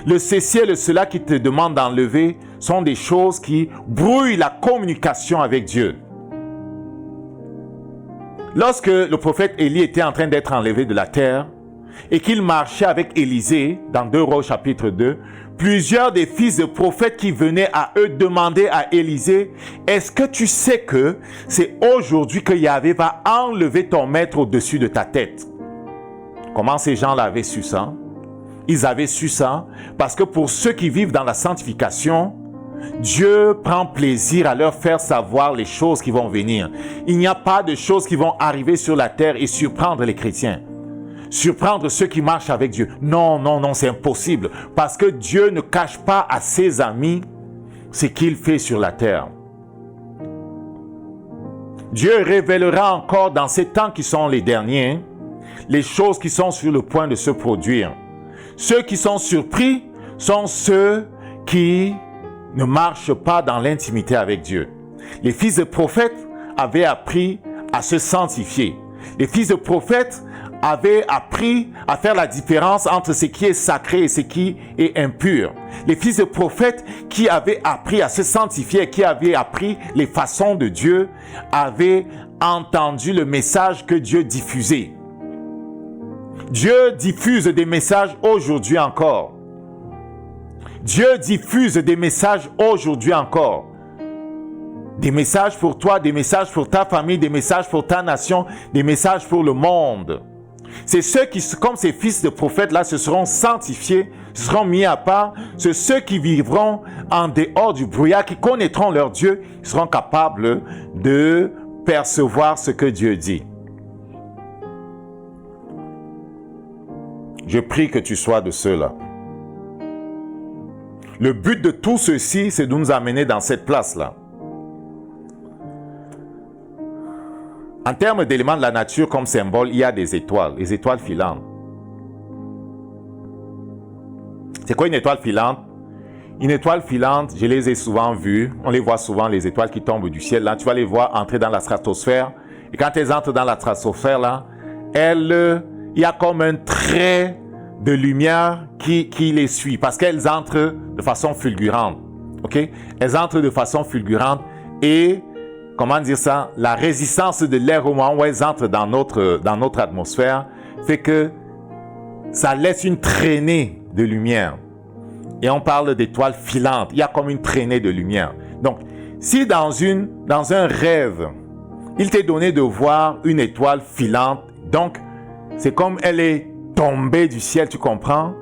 Le ceci et le cela qui te demande d'enlever sont des choses qui brouillent la communication avec Dieu. Lorsque le prophète Élie était en train d'être enlevé de la terre et qu'il marchait avec Élisée, dans 2 Rois chapitre 2, plusieurs des fils de prophètes qui venaient à eux demander à Élisée, est-ce que tu sais que c'est aujourd'hui que Yahvé va enlever ton maître au-dessus de ta tête? Comment ces gens-là avaient su ça? Ils avaient su ça parce que pour ceux qui vivent dans la sanctification, Dieu prend plaisir à leur faire savoir les choses qui vont venir. Il n'y a pas de choses qui vont arriver sur la terre et surprendre les chrétiens. Surprendre ceux qui marchent avec Dieu. Non, non, non, c'est impossible. Parce que Dieu ne cache pas à ses amis ce qu'il fait sur la terre. Dieu révélera encore dans ces temps qui sont les derniers, les choses qui sont sur le point de se produire. Ceux qui sont surpris sont ceux qui ne marchent pas dans l'intimité avec Dieu. Les fils de prophètes avaient appris à se sanctifier. Les fils de prophètes avaient appris à faire la différence entre ce qui est sacré et ce qui est impur. Les fils de prophètes qui avaient appris à se sanctifier, qui avaient appris les façons de Dieu, avaient entendu le message que Dieu diffusait. Dieu diffuse des messages aujourd'hui encore. Dieu diffuse des messages aujourd'hui encore. Des messages pour toi, des messages pour ta famille, des messages pour ta nation, des messages pour le monde. C'est ceux qui, comme ces fils de prophètes-là, se seront sanctifiés, se seront mis à part. C'est ceux qui vivront en dehors du brouillard, qui connaîtront leur Dieu, qui seront capables de percevoir ce que Dieu dit. Je prie que tu sois de ceux-là. Le but de tout ceci, c'est de nous amener dans cette place-là. En termes d'éléments de la nature comme symbole, il y a des étoiles, les étoiles filantes. C'est quoi une étoile filante? Une étoile filante, je les ai souvent vues, on les voit souvent, les étoiles qui tombent du ciel. Là, tu vas les voir entrer dans la stratosphère. Et quand elles entrent dans la stratosphère, là, il y a comme un trait de lumière qui les suit, parce qu'elles entrent de façon fulgurante. Ok? Elles entrent de façon fulgurante et, comment dire ça, la résistance de l'air au moment où elles entrent dans notre atmosphère fait que ça laisse une traînée de lumière. Et on parle d'étoiles filantes. Il y a comme une traînée de lumière. Donc, si dans un rêve, il t'est donné de voir une étoile filante, donc c'est comme elle est tombée du ciel, tu comprends?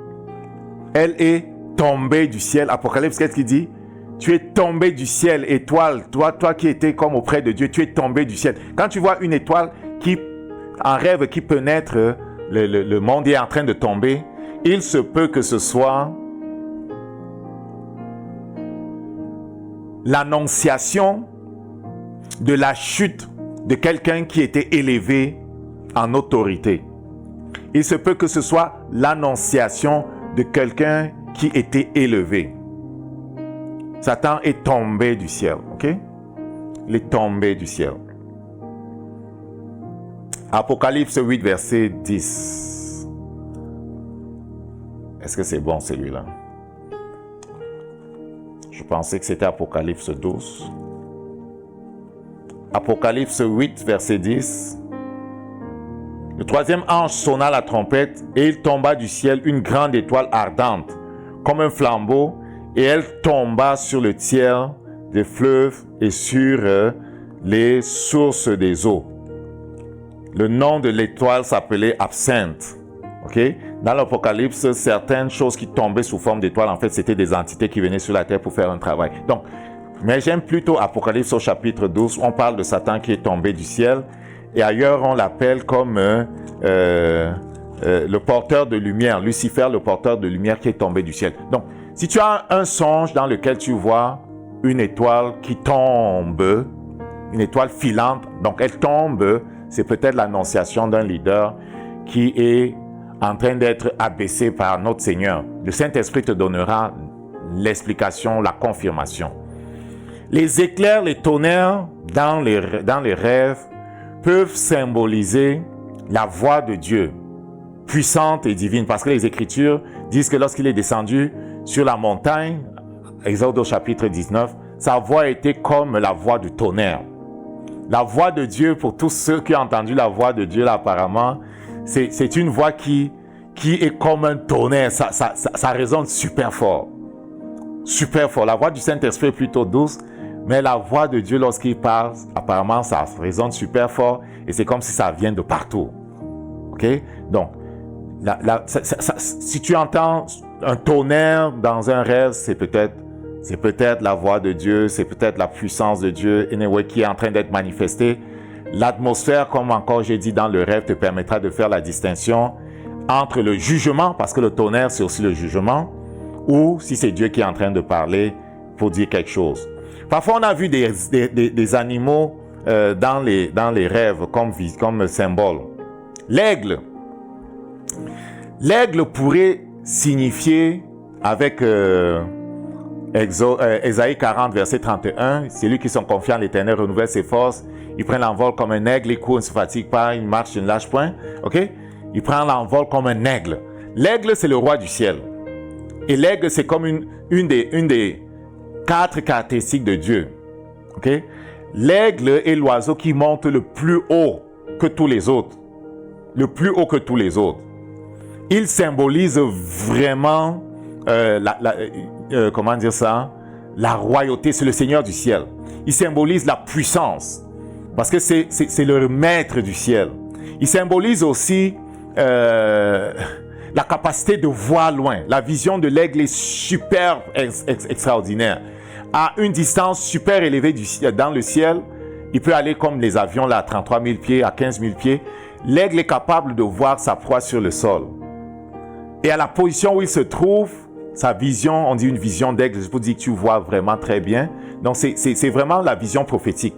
Elle est tombée du ciel. Apocalypse, qu'est-ce qu'il dit? Tu es tombé du ciel, étoile. Toi qui étais comme auprès de Dieu, tu es tombé du ciel. Quand tu vois une étoile en rêve qui peut naître, le monde est en train de tomber, il se peut que ce soit l'annonciation de la chute de quelqu'un qui était élevé en autorité. Il se peut que ce soit l'annonciation de quelqu'un qui était élevé. Satan est tombé du ciel, ok? Il est tombé du ciel. Apocalypse 8, verset 10. Est-ce que c'est bon celui-là? Je pensais que c'était Apocalypse 12. Apocalypse 8, verset 10. Le troisième ange sonna la trompette et il tomba du ciel une grande étoile ardente, comme un flambeau, et elle tomba sur le tiers des fleuves et sur les sources des eaux. Le nom de l'étoile s'appelait Absinthe. Okay? Dans l'Apocalypse, certaines choses qui tombaient sous forme d'étoiles, en fait, c'était des entités qui venaient sur la terre pour faire un travail. Donc, mais j'aime plutôt Apocalypse au chapitre 12, où on parle de Satan qui est tombé du ciel. Et ailleurs, on l'appelle comme le porteur de lumière, Lucifer, le porteur de lumière qui est tombé du ciel. Donc, si tu as un songe dans lequel tu vois une étoile qui tombe, une étoile filante, donc elle tombe, c'est peut-être l'annonciation d'un leader qui est en train d'être abaissé par notre Seigneur. Le Saint-Esprit te donnera l'explication, la confirmation. Les éclairs, les tonnerres dans les rêves peuvent symboliser la voix de Dieu, puissante et divine, parce que les Écritures disent que lorsqu'il est descendu sur la montagne, Exode au chapitre 19, sa voix était comme la voix du tonnerre. La voix de Dieu, pour tous ceux qui ont entendu la voix de Dieu là, apparemment, c'est une voix qui est comme un tonnerre, ça résonne super fort. Super fort. La voix du Saint-Esprit est plutôt douce, mais la voix de Dieu lorsqu'il parle, apparemment ça résonne super fort et c'est comme si ça vient de partout. Ok? Donc, si tu entends un tonnerre dans un rêve, c'est peut-être la voix de Dieu, c'est peut-être la puissance de Dieu anyway, qui est en train d'être manifestée. L'atmosphère, comme encore j'ai dit dans le rêve, te permettra de faire la distinction entre le jugement, parce que le tonnerre c'est aussi le jugement, ou si c'est Dieu qui est en train de parler pour dire quelque chose. Parfois on a vu des animaux dans les rêves comme symbole. L'aigle pourrait signifier avec Ésaïe 40 verset 31, c'est lui qui sont confiants à l'Éternel renouvelle ses forces, il prend l'envol comme un aigle, il court, il ne se fatigue pas, il marche, il ne lâche point, ok? Il prend l'envol comme un aigle. L'aigle c'est le roi du ciel. Et l'aigle c'est comme une des 4 caractéristiques de Dieu. Okay? L'aigle est l'oiseau qui monte le plus haut que tous les autres. Le plus haut que tous les autres. Il symbolise vraiment, comment dire ça? La royauté, c'est le Seigneur du ciel. Il symbolise la puissance. Parce que c'est le maître du ciel. Il symbolise aussi la capacité de voir loin. La vision de l'aigle est super extraordinaire. À une distance super élevée dans le ciel, il peut aller comme les avions là, à 33 000 pieds, à 15 000 pieds. L'aigle est capable de voir sa proie sur le sol. Et à la position où il se trouve, sa vision, on dit une vision d'aigle, je vous dis que tu vois vraiment très bien. Donc c'est vraiment la vision prophétique.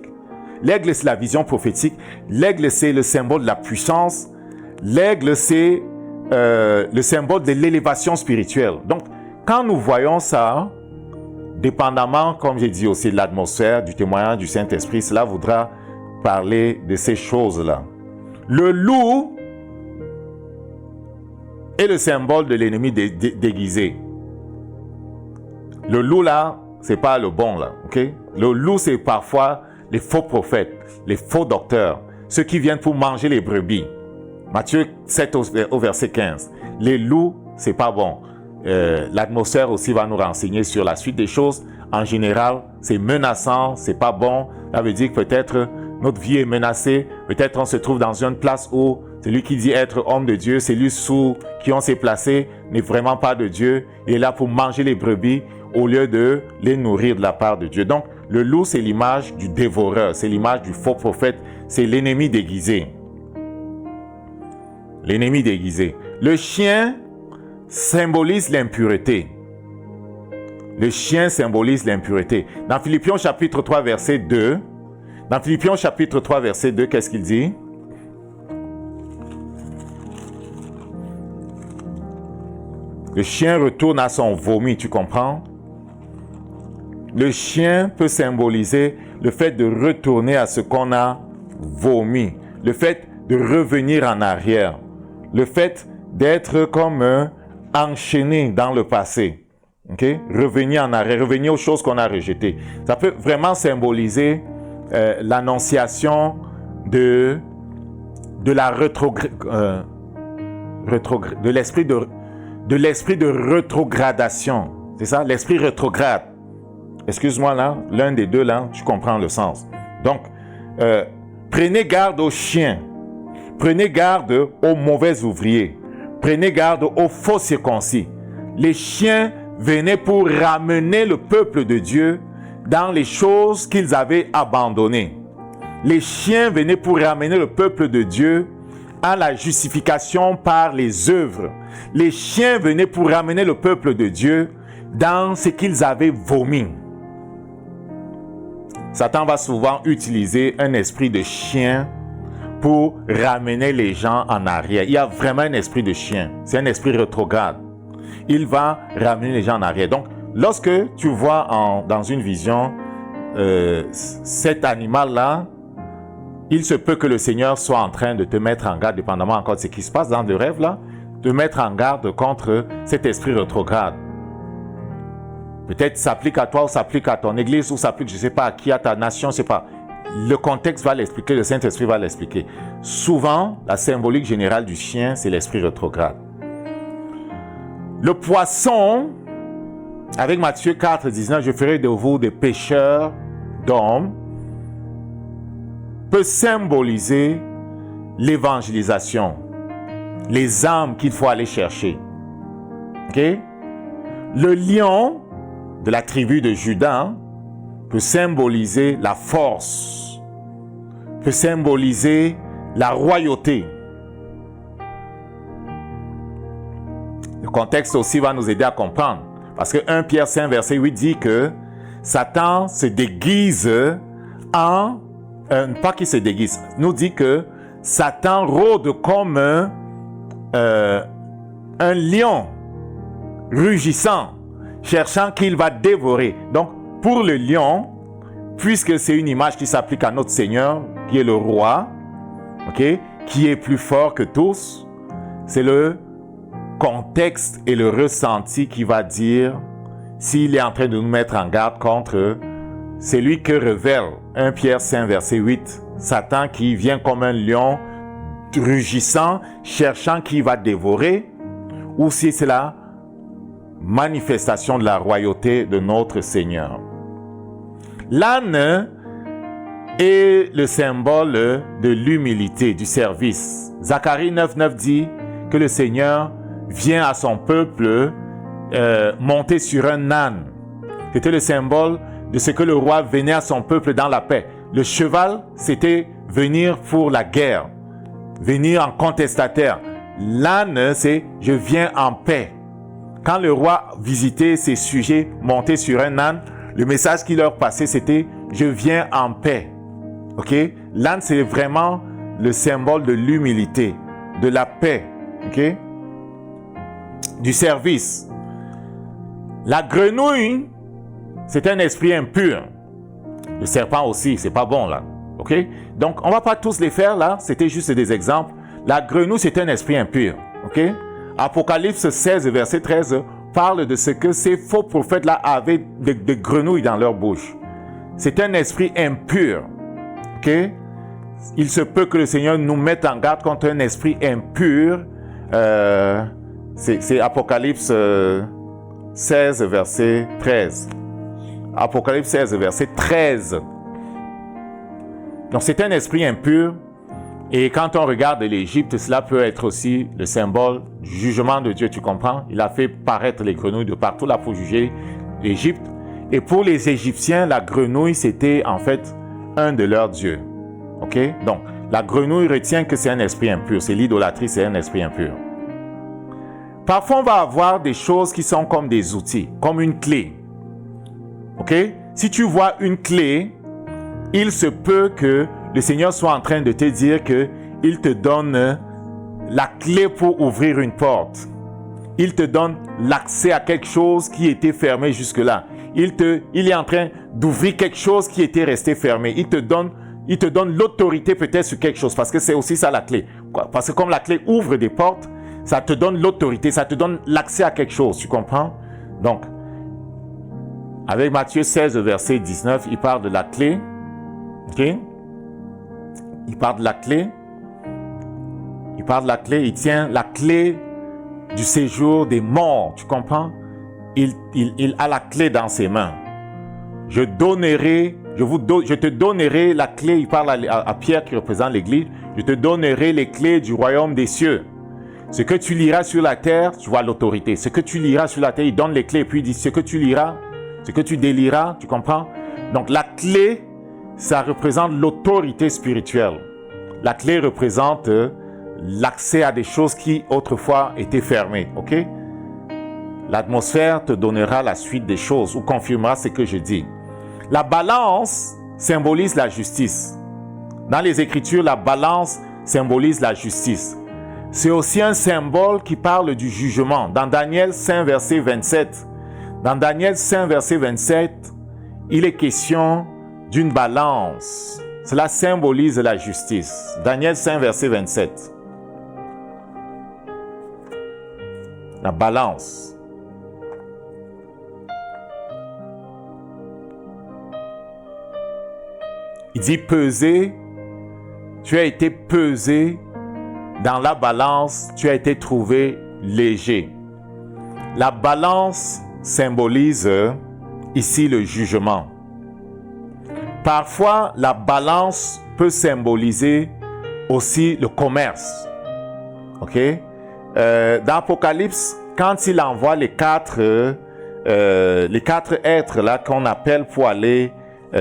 L'aigle, c'est la vision prophétique. L'aigle, c'est le symbole de la puissance. L'aigle, c'est le symbole de l'élévation spirituelle. Donc, quand nous voyons ça, dépendamment, comme j'ai dit aussi, de l'atmosphère, du témoignage du Saint-Esprit, cela voudra parler de ces choses-là. Le loup est le symbole de l'ennemi déguisé. Le loup là, c'est pas le bon là, ok? Le loup, c'est parfois les faux prophètes, les faux docteurs, ceux qui viennent pour manger les brebis. Matthieu 7 au verset 15. Les loups, c'est pas bon. L'atmosphère aussi va nous renseigner sur la suite des choses. En général, c'est menaçant, c'est pas bon. Ça veut dire que peut-être notre vie est menacée. Peut-être on se trouve dans une place où celui qui dit être homme de Dieu, celui sous qui on s'est placé, n'est vraiment pas de Dieu. Il est là pour manger les brebis au lieu de les nourrir de la part de Dieu. Donc, le loup, c'est l'image du dévoreur, c'est l'image du faux prophète, c'est l'ennemi déguisé. L'ennemi déguisé. Le chien symbolise l'impureté. Le chien symbolise l'impureté. Dans Philippiens chapitre 3, verset 2, qu'est-ce qu'il dit? Le chien retourne à son vomi, tu comprends? Le chien peut symboliser le fait de retourner à ce qu'on a vomi, le fait de revenir en arrière, le fait d'être comme enchaîné dans le passé. Okay? Revenir en arrière, revenir aux choses qu'on a rejetées. Ça peut vraiment symboliser l'annonciation de l'esprit de rétrogradation. C'est ça, l'esprit rétrograde. Excuse-moi là, l'un des deux là, tu comprends le sens. Donc, prenez garde aux chiens. Prenez garde aux mauvais ouvriers. Prenez garde aux faux circoncis. Les chiens venaient pour ramener le peuple de Dieu dans les choses qu'ils avaient abandonnées. Les chiens venaient pour ramener le peuple de Dieu à la justification par les œuvres. Les chiens venaient pour ramener le peuple de Dieu dans ce qu'ils avaient vomi. Satan va souvent utiliser un esprit de chien pour ramener les gens en arrière. Il y a vraiment un esprit de chien. C'est un esprit rétrograde. Il va ramener les gens en arrière. Donc, lorsque tu vois dans une vision cet animal-là, il se peut que le Seigneur soit en train de te mettre en garde, dépendamment encore de ce qui se passe dans le rêve-là, de mettre en garde contre cet esprit rétrograde. Peut-être s'applique à toi, ou s'applique à ton église, ou s'applique, je ne sais pas, à qui, à ta nation, je ne sais pas. Le contexte va l'expliquer, le Saint-Esprit va l'expliquer. Souvent, la symbolique générale du chien, c'est l'esprit rétrograde. Le poisson, avec Matthieu 4, 19, je ferai de vous des pêcheurs d'hommes, peut symboliser l'évangélisation, les âmes qu'il faut aller chercher. Okay? Le lion de la tribu de Juda peut symboliser la force, peut symboliser la royauté. Le contexte aussi va nous aider à comprendre. Parce que 1 Pierre 5, verset 8 dit que Satan se déguise en... pas qu'il se déguise, nous dit que Satan rôde comme un lion rugissant, cherchant qu'il va dévorer. Donc, pour le lion, puisque c'est une image qui s'applique à notre Seigneur, qui est le roi, okay, qui est plus fort que tous, c'est le contexte et le ressenti qui va dire s'il est en train de nous mettre en garde contre celui que révèle 1 Pierre 5, verset 8, Satan qui vient comme un lion rugissant, cherchant qui va dévorer, ou si c'est la manifestation de la royauté de notre Seigneur. L'âne est le symbole de l'humilité, du service. Zacharie 9, 9 dit que le Seigneur vient à son peuple monter sur un âne. C'était le symbole de ce que le roi venait à son peuple dans la paix. Le cheval, c'était venir pour la guerre, venir en contestataire, L'âne, c'est « je viens en paix ». Quand le roi visitait ses sujets montés sur un âne, le message qu'il leur passait, c'était « je viens en paix ». Ok? L'âne, c'est vraiment le symbole de l'humilité, de la paix, ok? Du service. La grenouille, c'est un esprit impur. Le serpent aussi, c'est pas bon là. Ok? Donc, on va pas tous les faire là, c'était juste des exemples. La grenouille, c'est un esprit impur. Ok? Apocalypse 16, verset 13, parle de ce que ces faux prophètes là avaient de grenouilles dans leur bouche. C'est un esprit impur. Ok? Il se peut que le Seigneur nous mette en garde contre un esprit impur. C'est Apocalypse 16, verset 13. Apocalypse 16, verset 13. Donc c'est un esprit impur. Et quand on regarde l'Égypte, cela peut être aussi le symbole du jugement de Dieu, tu comprends? Il a fait paraître les grenouilles de partout là pour juger l'Égypte. Et pour les Égyptiens, la grenouille, c'était en fait un de leurs dieux. Ok? Donc, la grenouille retient que c'est un esprit impur. C'est l'idolâtrie, c'est un esprit impur. Parfois, on va avoir des choses qui sont comme des outils, comme une clé. Ok? Si tu vois une clé, il se peut que le Seigneur soit en train de te dire qu'il te donne la clé pour ouvrir une porte. Il te donne l'accès à quelque chose qui était fermé jusque-là. Il est en train d'ouvrir quelque chose qui était resté fermé. Il te donne l'autorité peut-être sur quelque chose, parce que c'est aussi ça la clé. Parce que comme la clé ouvre des portes, ça te donne l'autorité, ça te donne l'accès à quelque chose, tu comprends? Donc, avec Matthieu 16, verset 19, il parle de la clé. Ok? Il parle de la clé. Il parle de la clé. Il tient la clé du séjour des morts. Tu comprends? Il a la clé dans ses mains. Je te donnerai la clé. Il parle à Pierre qui représente l'Église. Je te donnerai les clés du royaume des cieux. Ce que tu liras sur la terre, tu vois l'autorité. Ce que tu liras sur la terre, il donne les clés. Puis il dit ce que tu liras, ce que tu délieras. Tu comprends? Donc la clé, ça représente l'autorité spirituelle. La clé représente l'accès à des choses qui autrefois étaient fermées. Ok? L'atmosphère te donnera la suite des choses ou confirmera ce que je dis. La balance symbolise la justice. Dans les Écritures, la balance symbolise la justice. C'est aussi un symbole qui parle du jugement. Dans Daniel 5, verset 27, il est question d'une balance. Cela symbolise la justice. Daniel 5, verset 27. La balance. Il dit peser. Tu as été pesé dans la balance. Tu as été trouvé léger. La balance symbolise ici le jugement. Parfois, la balance peut symboliser aussi le commerce. Ok? Dans Apocalypse, quand il envoie les quatre êtres là qu'on appelle pour aller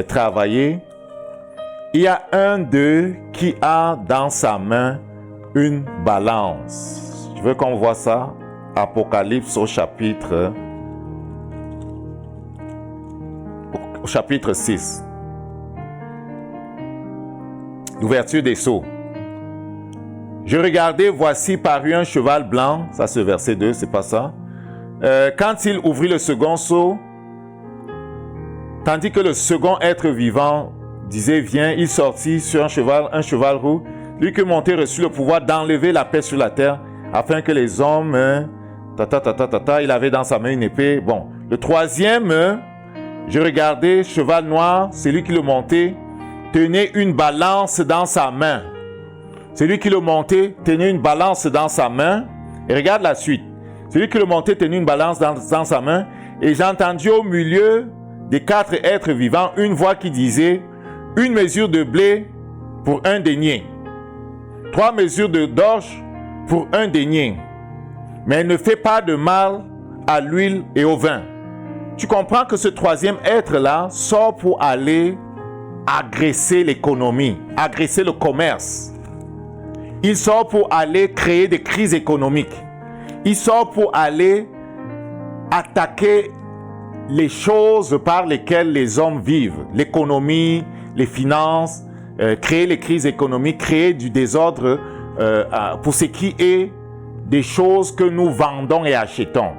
travailler, il y a un d'eux qui a dans sa main une balance. Je veux qu'on voit ça. Apocalypse au chapitre 6. L'ouverture des sceaux. Je regardais, voici parut un cheval blanc. Ça c'est verset 2, c'est pas ça. Quand il ouvrit le second sceau, tandis que le second être vivant disait viens, il sortit sur un cheval roux. Lui qui montait reçut le pouvoir d'enlever la paix sur la terre, afin que les hommes, il avait dans sa main une épée. Bon, le troisième, je regardais, cheval noir, celui qui le montait, tenait une balance dans sa main. Celui qui le montait tenait une balance dans sa main. Et regarde la suite. Celui qui le montait tenait une balance dans sa main. Et j'ai entendu au milieu des quatre êtres vivants une voix qui disait une mesure de blé pour un denier. 3 mesures d'orge pour un denier. Mais ne fais pas de mal à l'huile et au vin. Tu comprends que ce troisième être-là sort pour aller agresser l'économie, agresser le commerce. Il sort pour aller créer des crises économiques. Il sort pour aller attaquer les choses par lesquelles les hommes vivent. L'économie, les finances, créer les crises économiques, créer du désordre pour ce qui est des choses que nous vendons et achetons.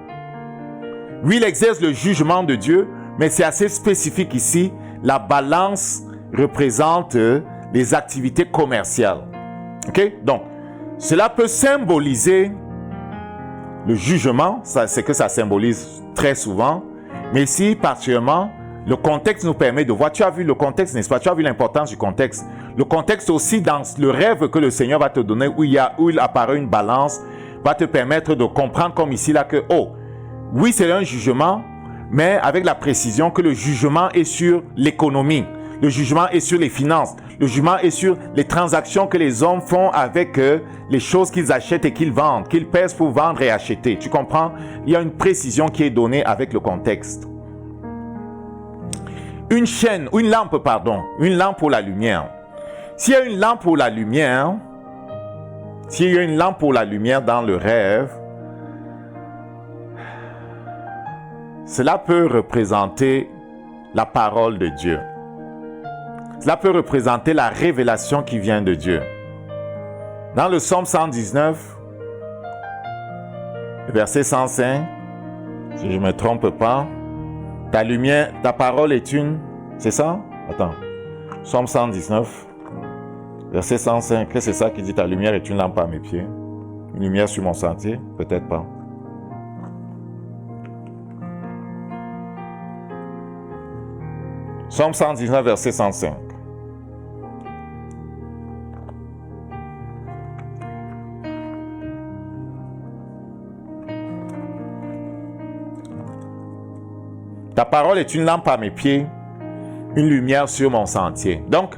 Oui, il exerce le jugement de Dieu, mais c'est assez spécifique ici. La balance représente les activités commerciales. Ok? Donc, cela peut symboliser le jugement, c'est que ça symbolise très souvent, mais ici, particulièrement, le contexte nous permet de voir. Tu as vu le contexte, n'est-ce pas? Tu as vu l'importance du contexte. Le contexte aussi dans le rêve que le Seigneur va te donner, où il apparaît une balance, va te permettre de comprendre comme ici, là, que, oh, oui, c'est un jugement, mais avec la précision que le jugement est sur l'économie, le jugement est sur les finances, le jugement est sur les transactions que les hommes font avec les choses qu'ils achètent et qu'ils vendent, qu'ils pèsent pour vendre et acheter. Tu comprends? Il y a une précision qui est donnée avec le contexte. Une lampe pour la lumière. S'il y a une lampe pour la lumière, dans le rêve, cela peut représenter la parole de Dieu. Cela peut représenter la révélation qui vient de Dieu. Dans le psaume 119, verset 105, si je ne me trompe pas, ta lumière, ta parole est une... C'est ça? Attends. Psaume 119, verset 105. Qu'est-ce que c'est ça qui dit ta lumière est une lampe à mes pieds? Une lumière sur mon sentier? Peut-être pas. Psaume 119, verset 105. Ta parole est une lampe à mes pieds, une lumière sur mon sentier. Donc,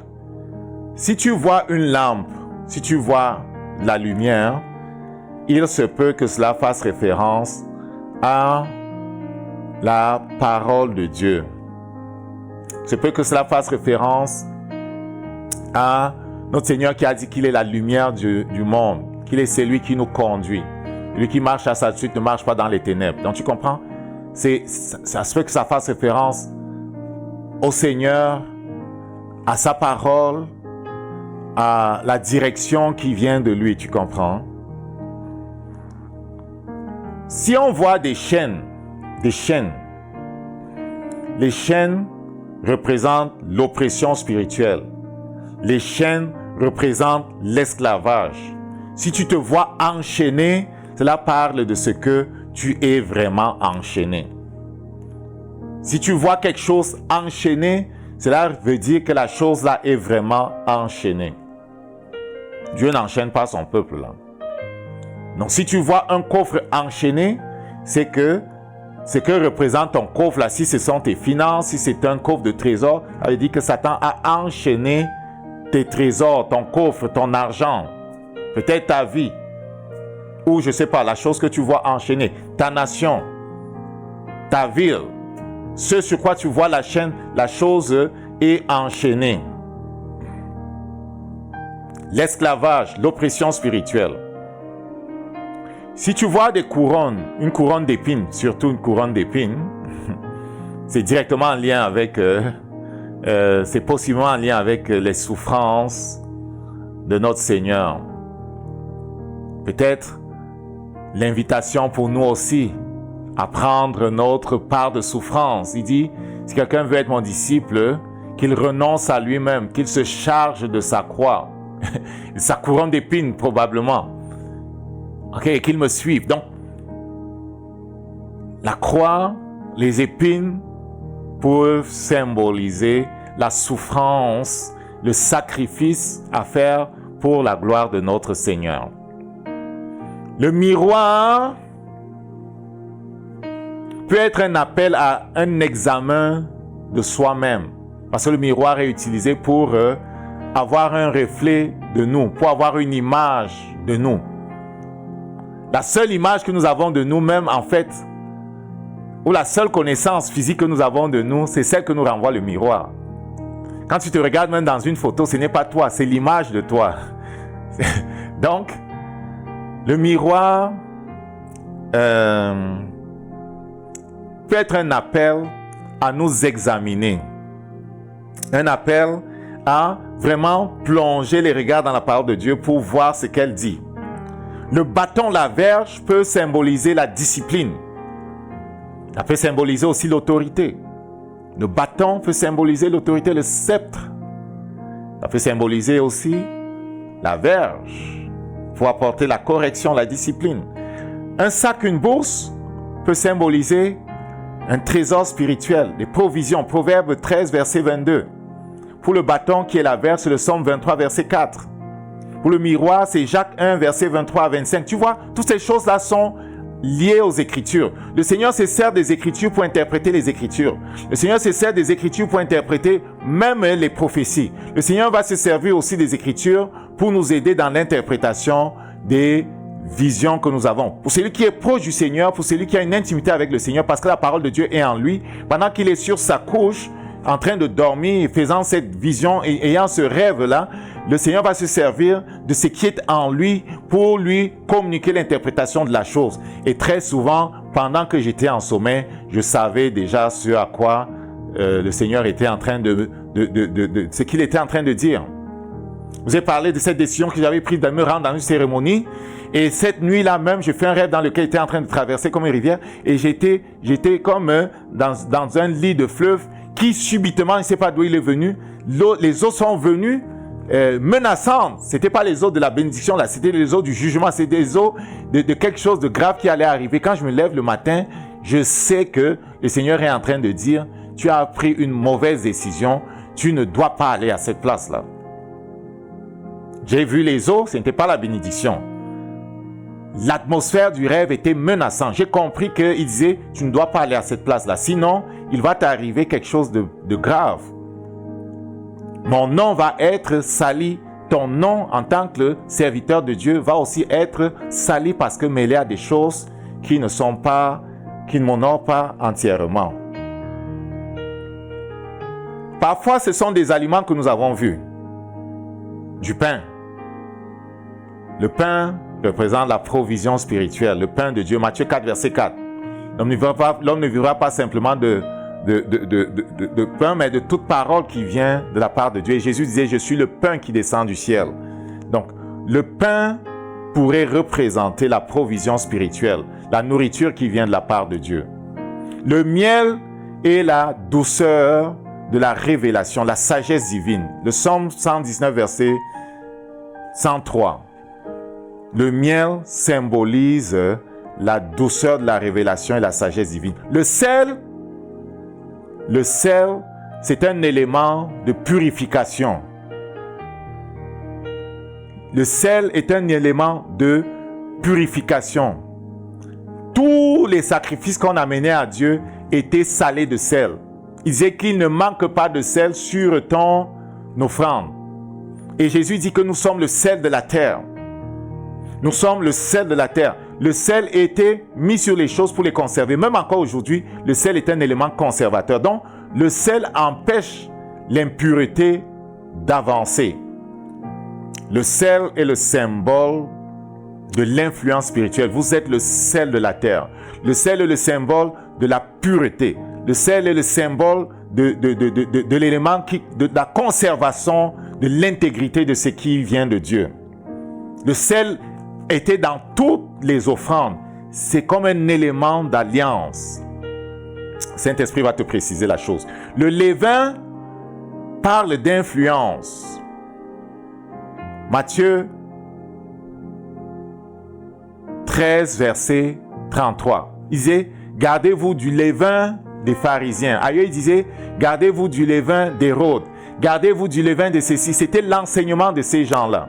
si tu vois une lampe, si tu vois la lumière, il se peut que cela fasse référence à la parole de Dieu. Il se peut que cela fasse référence à notre Seigneur qui a dit qu'il est la lumière du monde, qu'il est celui qui nous conduit. Lui qui marche à sa suite ne marche pas dans les ténèbres. Donc tu comprends? Ça se peut que ça fasse référence au Seigneur, à sa parole, à la direction qui vient de lui, tu comprends? Si on voit des chaînes, les chaînes représentent l'oppression spirituelle. Les chaînes représentent l'esclavage. Si tu te vois enchaîné, cela parle de ce que tu es vraiment enchaîné. Si tu vois quelque chose enchaîné, cela veut dire que la chose là est vraiment enchaînée. Dieu n'enchaîne pas son peuple là. Donc si tu vois un coffre enchaîné, c'est que ce que représente ton coffre là, si ce sont tes finances, si c'est un coffre de trésors, ça veut dire que Satan a enchaîné tes trésors, ton coffre, ton argent, peut-être ta vie, ou je ne sais pas, la chose que tu vois enchaîner, ta nation, ta ville, ce sur quoi tu vois la chaîne, la chose est enchaînée. L'esclavage, l'oppression spirituelle. Si tu vois des couronnes, une couronne d'épines, surtout une couronne d'épines, c'est directement en lien avec, c'est possiblement en lien avec les souffrances de notre Seigneur. Peut-être l'invitation pour nous aussi à prendre notre part de souffrance. Il dit, si quelqu'un veut être mon disciple, qu'il renonce à lui-même, qu'il se charge de sa croix, sa couronne d'épines probablement, et qu'il me suive. Donc, la croix, les épines peuvent symboliser la souffrance, le sacrifice à faire pour la gloire de notre Seigneur. Le miroir peut être un appel à un examen de soi-même. Parce que le miroir est utilisé pour avoir un reflet de nous, pour avoir une image de nous. La seule image que nous avons de nous-mêmes, en fait, ou la seule connaissance physique que nous avons de nous, c'est celle que nous renvoie le miroir. Quand tu te regardes même dans une photo, ce n'est pas toi, c'est l'image de toi. Donc, le miroir peut être un appel à nous examiner. Un appel à vraiment plonger les regards dans la parole de Dieu pour voir ce qu'elle dit. Le bâton, la verge, peut symboliser la discipline. Ça peut symboliser aussi l'autorité. Le bâton peut symboliser l'autorité, le sceptre. Ça peut symboliser aussi la verge pour apporter la correction, la discipline. Un sac, une bourse peut symboliser un trésor spirituel, des provisions. Proverbe 13, verset 22. Pour le bâton qui est la verge, c'est le Psaume 23, verset 4. Pour le miroir, c'est Jacques 1, verset 23 à 25. Tu vois, toutes ces choses-là sont liées aux Écritures. Le Seigneur se sert des Écritures pour interpréter les Écritures. Le Seigneur se sert des Écritures pour interpréter même les prophéties. Le Seigneur va se servir aussi des Écritures pour nous aider dans l'interprétation des visions que nous avons. Pour celui qui est proche du Seigneur, pour celui qui a une intimité avec le Seigneur, parce que la parole de Dieu est en lui, pendant qu'il est sur sa couche, en train de dormir, faisant cette vision et ayant ce rêve-là, le Seigneur va se servir de ce qui est en lui pour lui communiquer l'interprétation de la chose. Et très souvent, pendant que j'étais en sommeil, je savais déjà ce à quoi le Seigneur était en train ce qu'il était en train de dire. Je vous ai parlé de cette décision que j'avais prise de me rendre dans une cérémonie. Et cette nuit-là même, j'ai fait un rêve dans lequel j'étais en train de traverser comme une rivière. Et j'étais comme dans un lit de fleuve qui subitement, je ne sais pas d'où il est venu, les eaux sont venues menaçantes. Ce n'était pas les eaux de la bénédiction, là, c'était les eaux du jugement, c'était des eaux de quelque chose de grave qui allait arriver. Quand je me lève le matin, je sais que le Seigneur est en train de dire, tu as pris une mauvaise décision, tu ne dois pas aller à cette place-là. J'ai vu les eaux, ce n'était pas la bénédiction. L'atmosphère du rêve était menaçante. J'ai compris qu'il disait, tu ne dois pas aller à cette place-là. Sinon, il va t'arriver quelque chose de grave. Mon nom va être sali. Ton nom, en tant que serviteur de Dieu, va aussi être sali parce que mêlé à des choses qui ne m'honorent pas entièrement. Parfois, ce sont des aliments que nous avons vus. Du pain. Le pain représente la provision spirituelle, le pain de Dieu. Matthieu 4, verset 4. L'homme ne vivra pas simplement de pain, mais de toute parole qui vient de la part de Dieu. Et Jésus disait, je suis le pain qui descend du ciel. Donc, le pain pourrait représenter la provision spirituelle, la nourriture qui vient de la part de Dieu. Le miel est la douceur de la révélation, la sagesse divine. Le Psaume 119, verset 103. Le miel symbolise la douceur de la révélation et la sagesse divine. Le sel, c'est un élément de purification. Le sel est un élément de purification. Tous les sacrifices qu'on amenait à Dieu étaient salés de sel. Il disait qu'il ne manque pas de sel sur ton offrande. Et Jésus dit que nous sommes le sel de la terre. Nous sommes le sel de la terre. Le sel était mis sur les choses pour les conserver. Même encore aujourd'hui, le sel est un élément conservateur. Donc, le sel empêche l'impureté d'avancer. Le sel est le symbole de l'influence spirituelle. Vous êtes le sel de la terre. Le sel est le symbole de la pureté. Le sel est le symbole de l'élément de la conservation de l'intégrité de ce qui vient de Dieu. Le sel était dans toutes les offrandes. C'est comme un élément d'alliance. Saint-Esprit va te préciser la chose. Le levain parle d'influence. Matthieu 13, verset 33. Il disait, gardez-vous du levain des pharisiens. Ailleurs, il disait, gardez-vous du levain d'Hérode. Gardez-vous du levain de ceci. C'était l'enseignement de ces gens-là.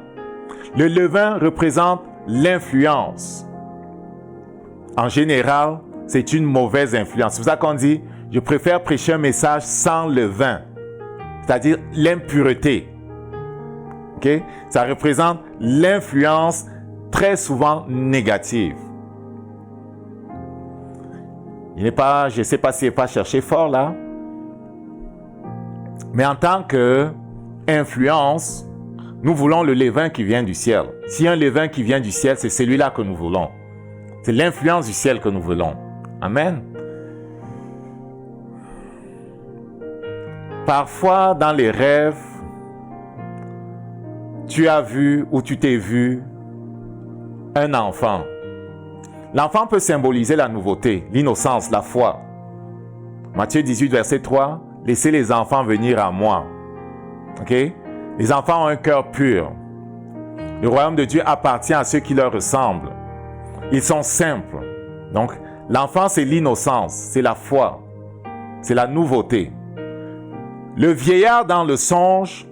Le levain représente l'influence. En général, c'est une mauvaise influence. C'est pour ça qu'on dit, je préfère prêcher un message sans levain, c'est-à-dire l'impureté. Okay? Ça représente l'influence très souvent négative. Je ne sais pas s'il n'est pas cherché fort là, mais en tant qu'influence, Nous voulons le levain qui vient du ciel. S'il y a un levain qui vient du ciel, c'est celui-là que nous voulons. C'est l'influence du ciel que nous voulons. Amen. Parfois, dans les rêves, tu as vu ou tu t'es vu un enfant. L'enfant peut symboliser la nouveauté, l'innocence, la foi. Matthieu 18, verset 3, « Laissez les enfants venir à moi. » Ok? Les enfants ont un cœur pur. Le royaume de Dieu appartient à ceux qui leur ressemblent. Ils sont simples. Donc, l'enfant, c'est l'innocence, c'est la foi, c'est la nouveauté. Le vieillard dans le songe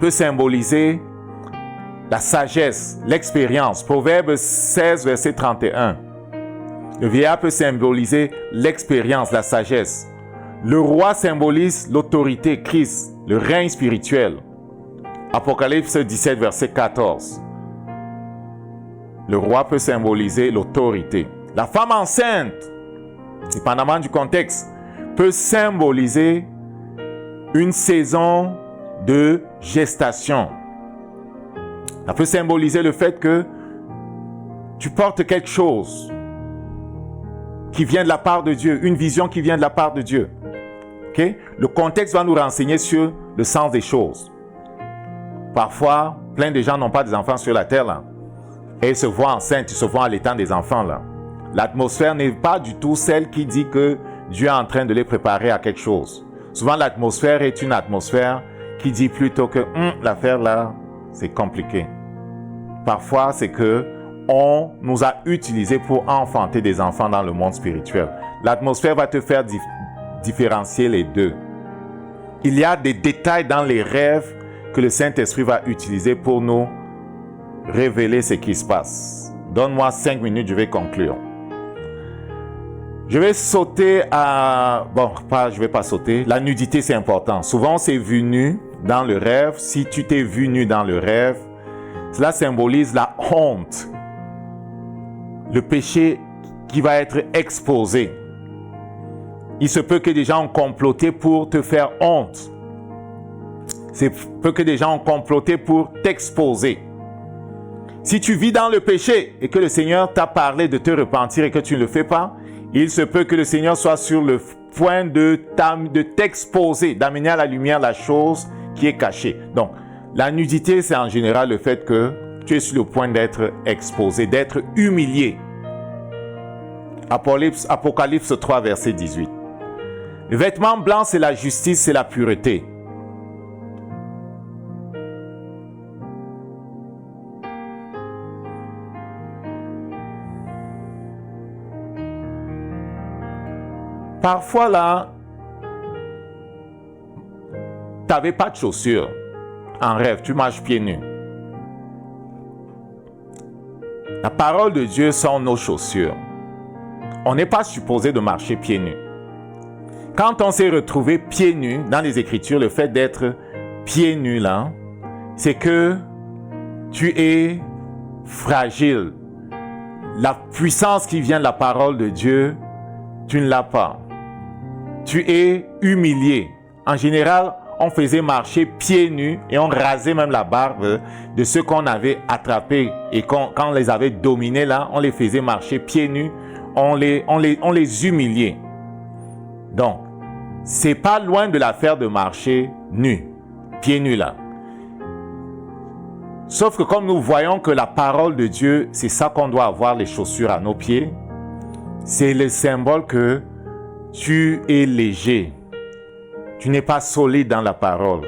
peut symboliser la sagesse, l'expérience. Proverbe 16, verset 31. Le vieillard peut symboliser l'expérience, la sagesse. Le roi symbolise l'autorité, Christ, le règne spirituel. Apocalypse 17, verset 14. Le roi peut symboliser l'autorité. La femme enceinte, dépendamment du contexte, peut symboliser une saison de gestation. Ça peut symboliser le fait que tu portes quelque chose qui vient de la part de Dieu, une vision qui vient de la part de Dieu. Okay? Le contexte va nous renseigner sur le sens des choses. Parfois, plein de gens n'ont pas des enfants sur la terre, là. Et ils se voient enceintes, ils se voient allaitant des enfants, là. L'atmosphère n'est pas du tout celle qui dit que Dieu est en train de les préparer à quelque chose. Souvent, l'atmosphère est une atmosphère qui dit plutôt que l'affaire là, c'est compliqué. Parfois, c'est que on nous a utilisés pour enfanter des enfants dans le monde spirituel. L'atmosphère va te faire différencier les deux. Il y a des détails dans les rêves que le Saint-Esprit va utiliser pour nous révéler ce qui se passe. Donne-moi 5 minutes, je vais conclure. Je vais sauter à... Bon, je vais pas sauter. La nudité, c'est important. Souvent, c'est vu nu dans le rêve. Si tu t'es vu nu dans le rêve, cela symbolise la honte. Le péché qui va être exposé. Il se peut que des gens ont comploté pour te faire honte. C'est peu que des gens ont comploté pour t'exposer. Si tu vis dans le péché et que le Seigneur t'a parlé de te repentir et que tu ne le fais pas, il se peut que le Seigneur soit sur le point de t'exposer, d'amener à la lumière la chose qui est cachée. Donc, la nudité, c'est en général le fait que tu es sur le point d'être exposé, d'être humilié. Apocalypse 3, verset 18. Le vêtement blanc, c'est la justice, c'est la pureté. Parfois là, tu n'avais pas de chaussures. En rêve, tu marches pieds nus. La parole de Dieu sont nos chaussures. On n'est pas supposé de marcher pieds nus. Quand on s'est retrouvé pieds nus dans les Écritures, le fait d'être pieds nus là, c'est que tu es fragile. La puissance qui vient de la parole de Dieu, tu ne l'as pas. Tu es humilié. En général, on faisait marcher pieds nus et on rasait même la barbe de ceux qu'on avait attrapés. Et quand on les avait dominés là, on les faisait marcher pieds nus, on les humiliait. Donc, c'est pas loin de l'affaire de marcher nus, pieds nus là. Sauf que comme nous voyons que la parole de Dieu, c'est ça qu'on doit avoir, les chaussures à nos pieds, c'est le symbole que tu es léger. Tu n'es pas solide dans la parole.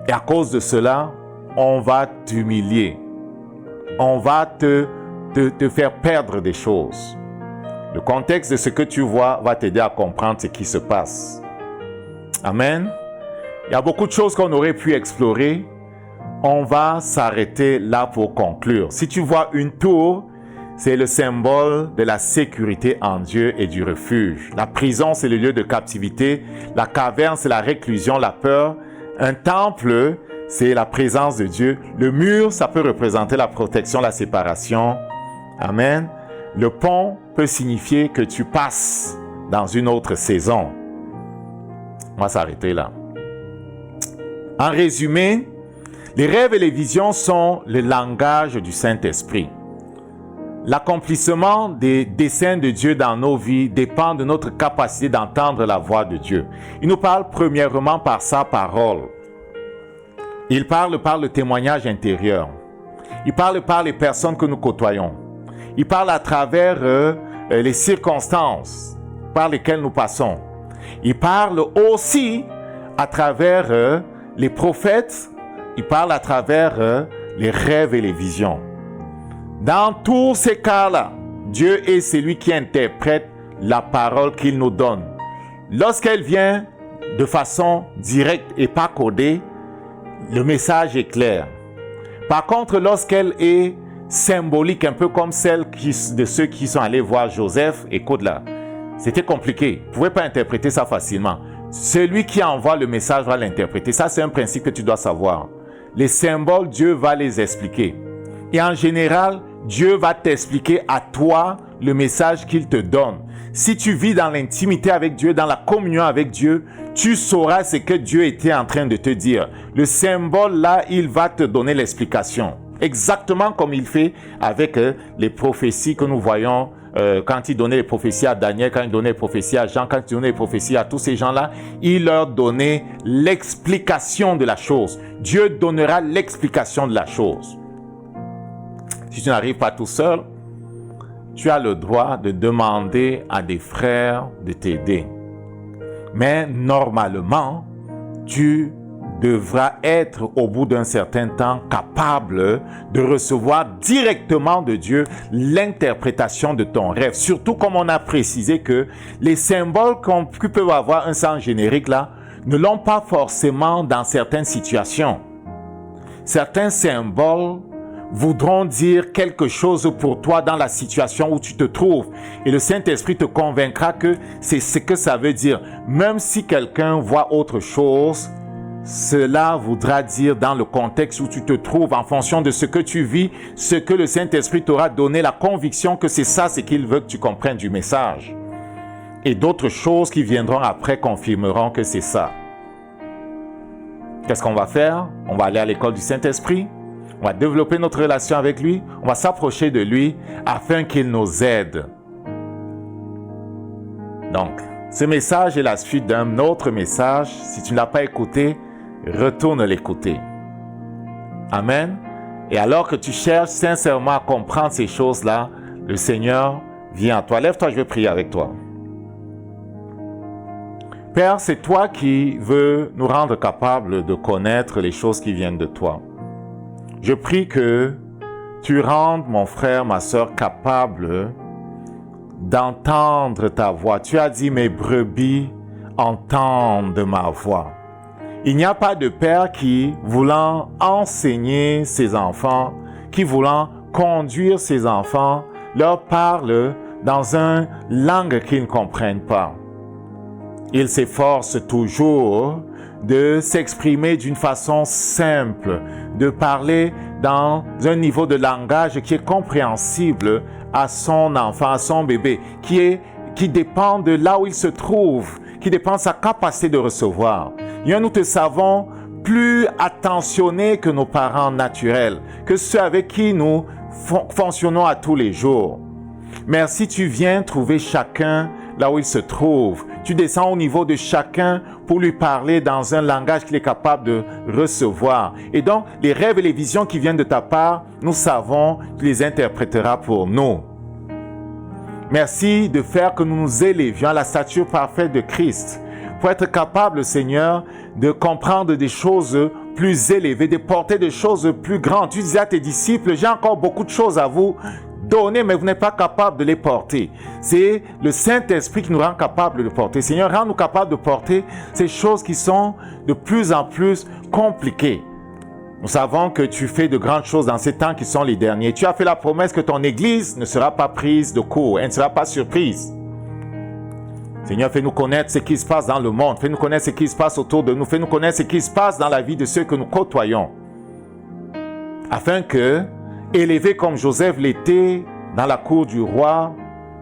Et à cause de cela, on va t'humilier. On va te faire perdre des choses. Le contexte de ce que tu vois va t'aider à comprendre ce qui se passe. Amen. Il y a beaucoup de choses qu'on aurait pu explorer. On va s'arrêter là pour conclure. Si tu vois une tour, c'est le symbole de la sécurité en Dieu et du refuge. La prison, c'est le lieu de captivité. La caverne, c'est la réclusion, la peur. Un temple, c'est la présence de Dieu. Le mur, ça peut représenter la protection, la séparation. Amen. Le pont peut signifier que tu passes dans une autre saison. On va s'arrêter là. En résumé, Les rêves et les visions sont le langage du Saint-Esprit. L'accomplissement des desseins de Dieu dans nos vies dépend de notre capacité d'entendre la voix de Dieu. Il nous parle premièrement par sa parole. Il parle par le témoignage intérieur. Il parle par les personnes que nous côtoyons. Il parle à travers les circonstances par lesquelles nous passons. Il parle aussi à travers les prophètes. Il parle à travers les rêves et les visions. Dans tous ces cas-là, Dieu est celui qui interprète la parole qu'il nous donne. Lorsqu'elle vient de façon directe et pas codée, le message est clair. Par contre, lorsqu'elle est symbolique, un peu comme celle de ceux qui sont allés voir Joseph, écoute là, c'était compliqué. Vous ne pouvez pas interpréter ça facilement. Celui qui envoie le message va l'interpréter. Ça, c'est un principe que tu dois savoir. Les symboles, Dieu va les expliquer. Et en général, Dieu va t'expliquer à toi le message qu'il te donne. Si tu vis dans l'intimité avec Dieu, dans la communion avec Dieu, tu sauras ce que Dieu était en train de te dire. Le symbole là, il va te donner l'explication. Exactement comme il fait avec les prophéties que nous voyons quand il donnait les prophéties à Daniel, quand il donnait les prophéties à Jean, quand il donnait les prophéties à tous ces gens-là, il leur donnait l'explication de la chose. Dieu donnera l'explication de la chose. Si tu n'arrives pas tout seul, tu as le droit de demander à des frères de t'aider. Mais normalement, tu devras être au bout d'un certain temps capable de recevoir directement de Dieu l'interprétation de ton rêve. Surtout comme on a précisé que les symboles qui peuvent avoir un sens générique là, ne l'ont pas forcément dans certaines situations. Certains symboles voudront dire quelque chose pour toi dans la situation où tu te trouves. Et le Saint-Esprit te convaincra que c'est ce que ça veut dire. Même si quelqu'un voit autre chose, cela voudra dire dans le contexte où tu te trouves, en fonction de ce que tu vis, ce que le Saint-Esprit t'aura donné, la conviction que c'est ça ce qu'il veut que tu comprennes du message. Et d'autres choses qui viendront après confirmeront que c'est ça. Qu'est-ce qu'on va faire? On va aller à l'école du Saint-Esprit. On va développer notre relation avec lui. On va s'approcher de lui afin qu'il nous aide. Donc, ce message est la suite d'un autre message. Si tu ne l'as pas écouté, retourne l'écouter. Amen. Et alors que tu cherches sincèrement à comprendre ces choses-là, le Seigneur vient à toi. Lève-toi, je vais prier avec toi. Père, c'est toi qui veux nous rendre capables de connaître les choses qui viennent de toi. Je prie que tu rendes mon frère, ma sœur capable d'entendre ta voix. Tu as dit, mes brebis entendent ma voix. Il n'y a pas de père qui, voulant enseigner ses enfants, qui voulant conduire ses enfants, leur parle dans une langue qu'ils ne comprennent pas. Il s'efforce toujours de s'exprimer d'une façon simple, de parler dans un niveau de langage qui est compréhensible à son enfant, à son bébé, qui dépend de là où il se trouve, qui dépend de sa capacité de recevoir. Et nous te savons plus attentionnés que nos parents naturels, que ceux avec qui nous fonctionnons à tous les jours. Merci, tu viens trouver chacun là où il se trouve. Tu descends au niveau de chacun pour lui parler dans un langage qu'il est capable de recevoir. Et donc, les rêves et les visions qui viennent de ta part, nous savons que tu les interpréteras pour nous. Merci de faire que nous nous élevions à la stature parfaite de Christ, pour être capable, Seigneur, de comprendre des choses plus élevées, de porter des choses plus grandes. Tu disais à tes disciples, j'ai encore beaucoup de choses à vous donner, mais vous n'êtes pas capable de les porter. C'est le Saint-Esprit qui nous rend capable de les porter. Seigneur, rends-nous capables de porter ces choses qui sont de plus en plus compliquées. Nous savons que tu fais de grandes choses dans ces temps qui sont les derniers. Tu as fait la promesse que ton Église ne sera pas prise de court, elle ne sera pas surprise. Seigneur, fais-nous connaître ce qui se passe dans le monde, fais-nous connaître ce qui se passe autour de nous, fais-nous connaître ce qui se passe dans la vie de ceux que nous côtoyons, afin que, élevés comme Joseph l'était dans la cour du roi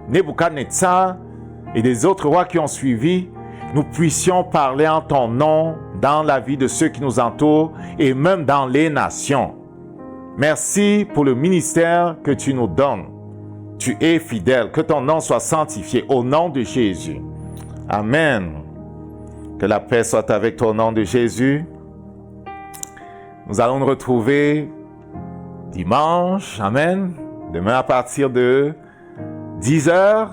Nebuchadnezzar et des autres rois qui ont suivi, nous puissions parler en ton nom dans la vie de ceux qui nous entourent et même dans les nations. Merci pour le ministère que tu nous donnes. Tu es fidèle, que ton nom soit sanctifié au nom de Jésus. Amen. Que la paix soit avec toi au nom de Jésus. Nous allons nous retrouver dimanche, amen, demain à partir de 10h.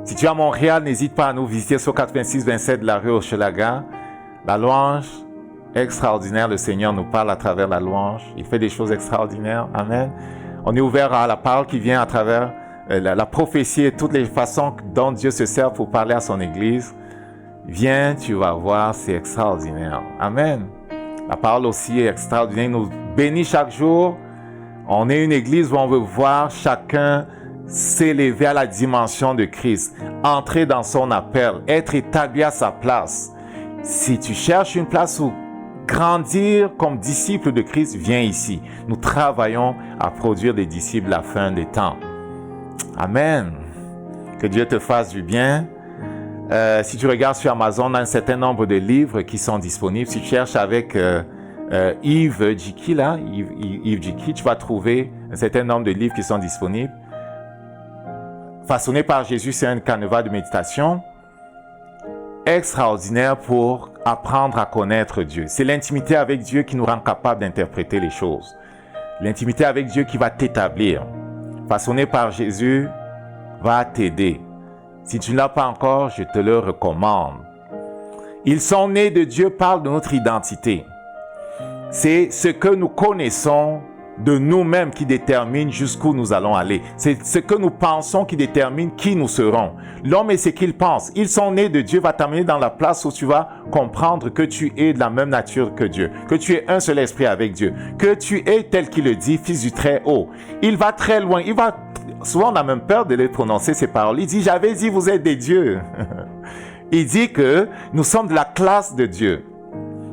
Si tu es à Montréal, n'hésite pas à nous visiter sur 86-27 de la rue Hochelaga. La louange extraordinaire, le Seigneur nous parle à travers la louange. Il fait des choses extraordinaires, amen. On est ouvert à la parole qui vient à travers la prophétie et toutes les façons dont Dieu se sert pour parler à son Église. Viens, tu vas voir, c'est extraordinaire. Amen. La parole aussi est extraordinaire. Il nous bénit chaque jour. On est une église où on veut voir chacun s'élever à la dimension de Christ, entrer dans son appel, être établi à sa place. Si tu cherches une place où grandir comme disciple de Christ, viens ici. Nous travaillons à produire des disciples à la fin des temps. Amen. Que Dieu te fasse du bien. Si tu regardes sur Amazon, on a un certain nombre de livres qui sont disponibles. Si tu cherches avec Yves Jiki, là, Yves Jiki, tu vas trouver un certain nombre de livres qui sont disponibles. Façonné par Jésus, c'est un canevas de méditation extraordinaire pour apprendre à connaître Dieu. C'est l'intimité avec Dieu qui nous rend capable d'interpréter les choses. L'intimité avec Dieu qui va t'établir. Façonné par Jésus va t'aider. Si tu ne l'as pas encore, je te le recommande. Ils sont nés de Dieu parle de notre identité. C'est ce que nous connaissons de nous-mêmes qui détermine jusqu'où nous allons aller. C'est ce que nous pensons qui détermine qui nous serons. L'homme est ce qu'il pense. Ils sont nés de Dieu va t'amener dans la place où tu vas comprendre que tu es de la même nature que Dieu, que tu es un seul esprit avec Dieu, que tu es tel qu'il le dit, fils du Très-Haut. Il va très loin. Souvent, on a même peur de les prononcer, ces paroles. Il dit, j'avais dit, vous êtes des dieux. Il dit que nous sommes de la classe de Dieu.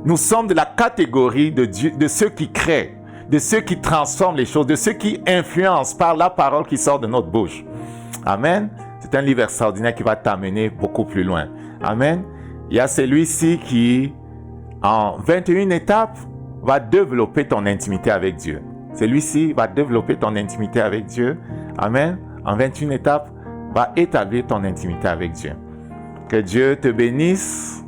Nous sommes de la catégorie de Dieu, de ceux qui créent, de ceux qui transforment les choses, de ceux qui influencent par la parole qui sort de notre bouche. Amen. C'est un livre extraordinaire qui va t'amener beaucoup plus loin. Amen. Il y a celui-ci qui, en 21 étapes, va développer ton intimité avec Dieu. Celui-ci va développer ton intimité avec Dieu. Amen. En 21 étapes, va établir ton intimité avec Dieu. Que Dieu te bénisse,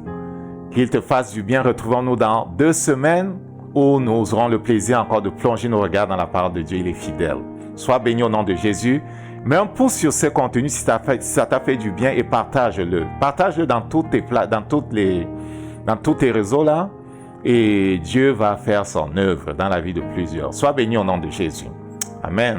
qu'il te fasse du bien. Retrouvons-nous dans 2 semaines où nous aurons le plaisir encore de plonger nos regards dans la parole de Dieu. Il est fidèle. Sois béni au nom de Jésus. Mets un pouce sur ce contenu si ça t'a fait du bien et partage-le. Partage-le dans tous tes réseaux là. Et Dieu va faire son œuvre dans la vie de plusieurs. Sois béni au nom de Jésus. Amen.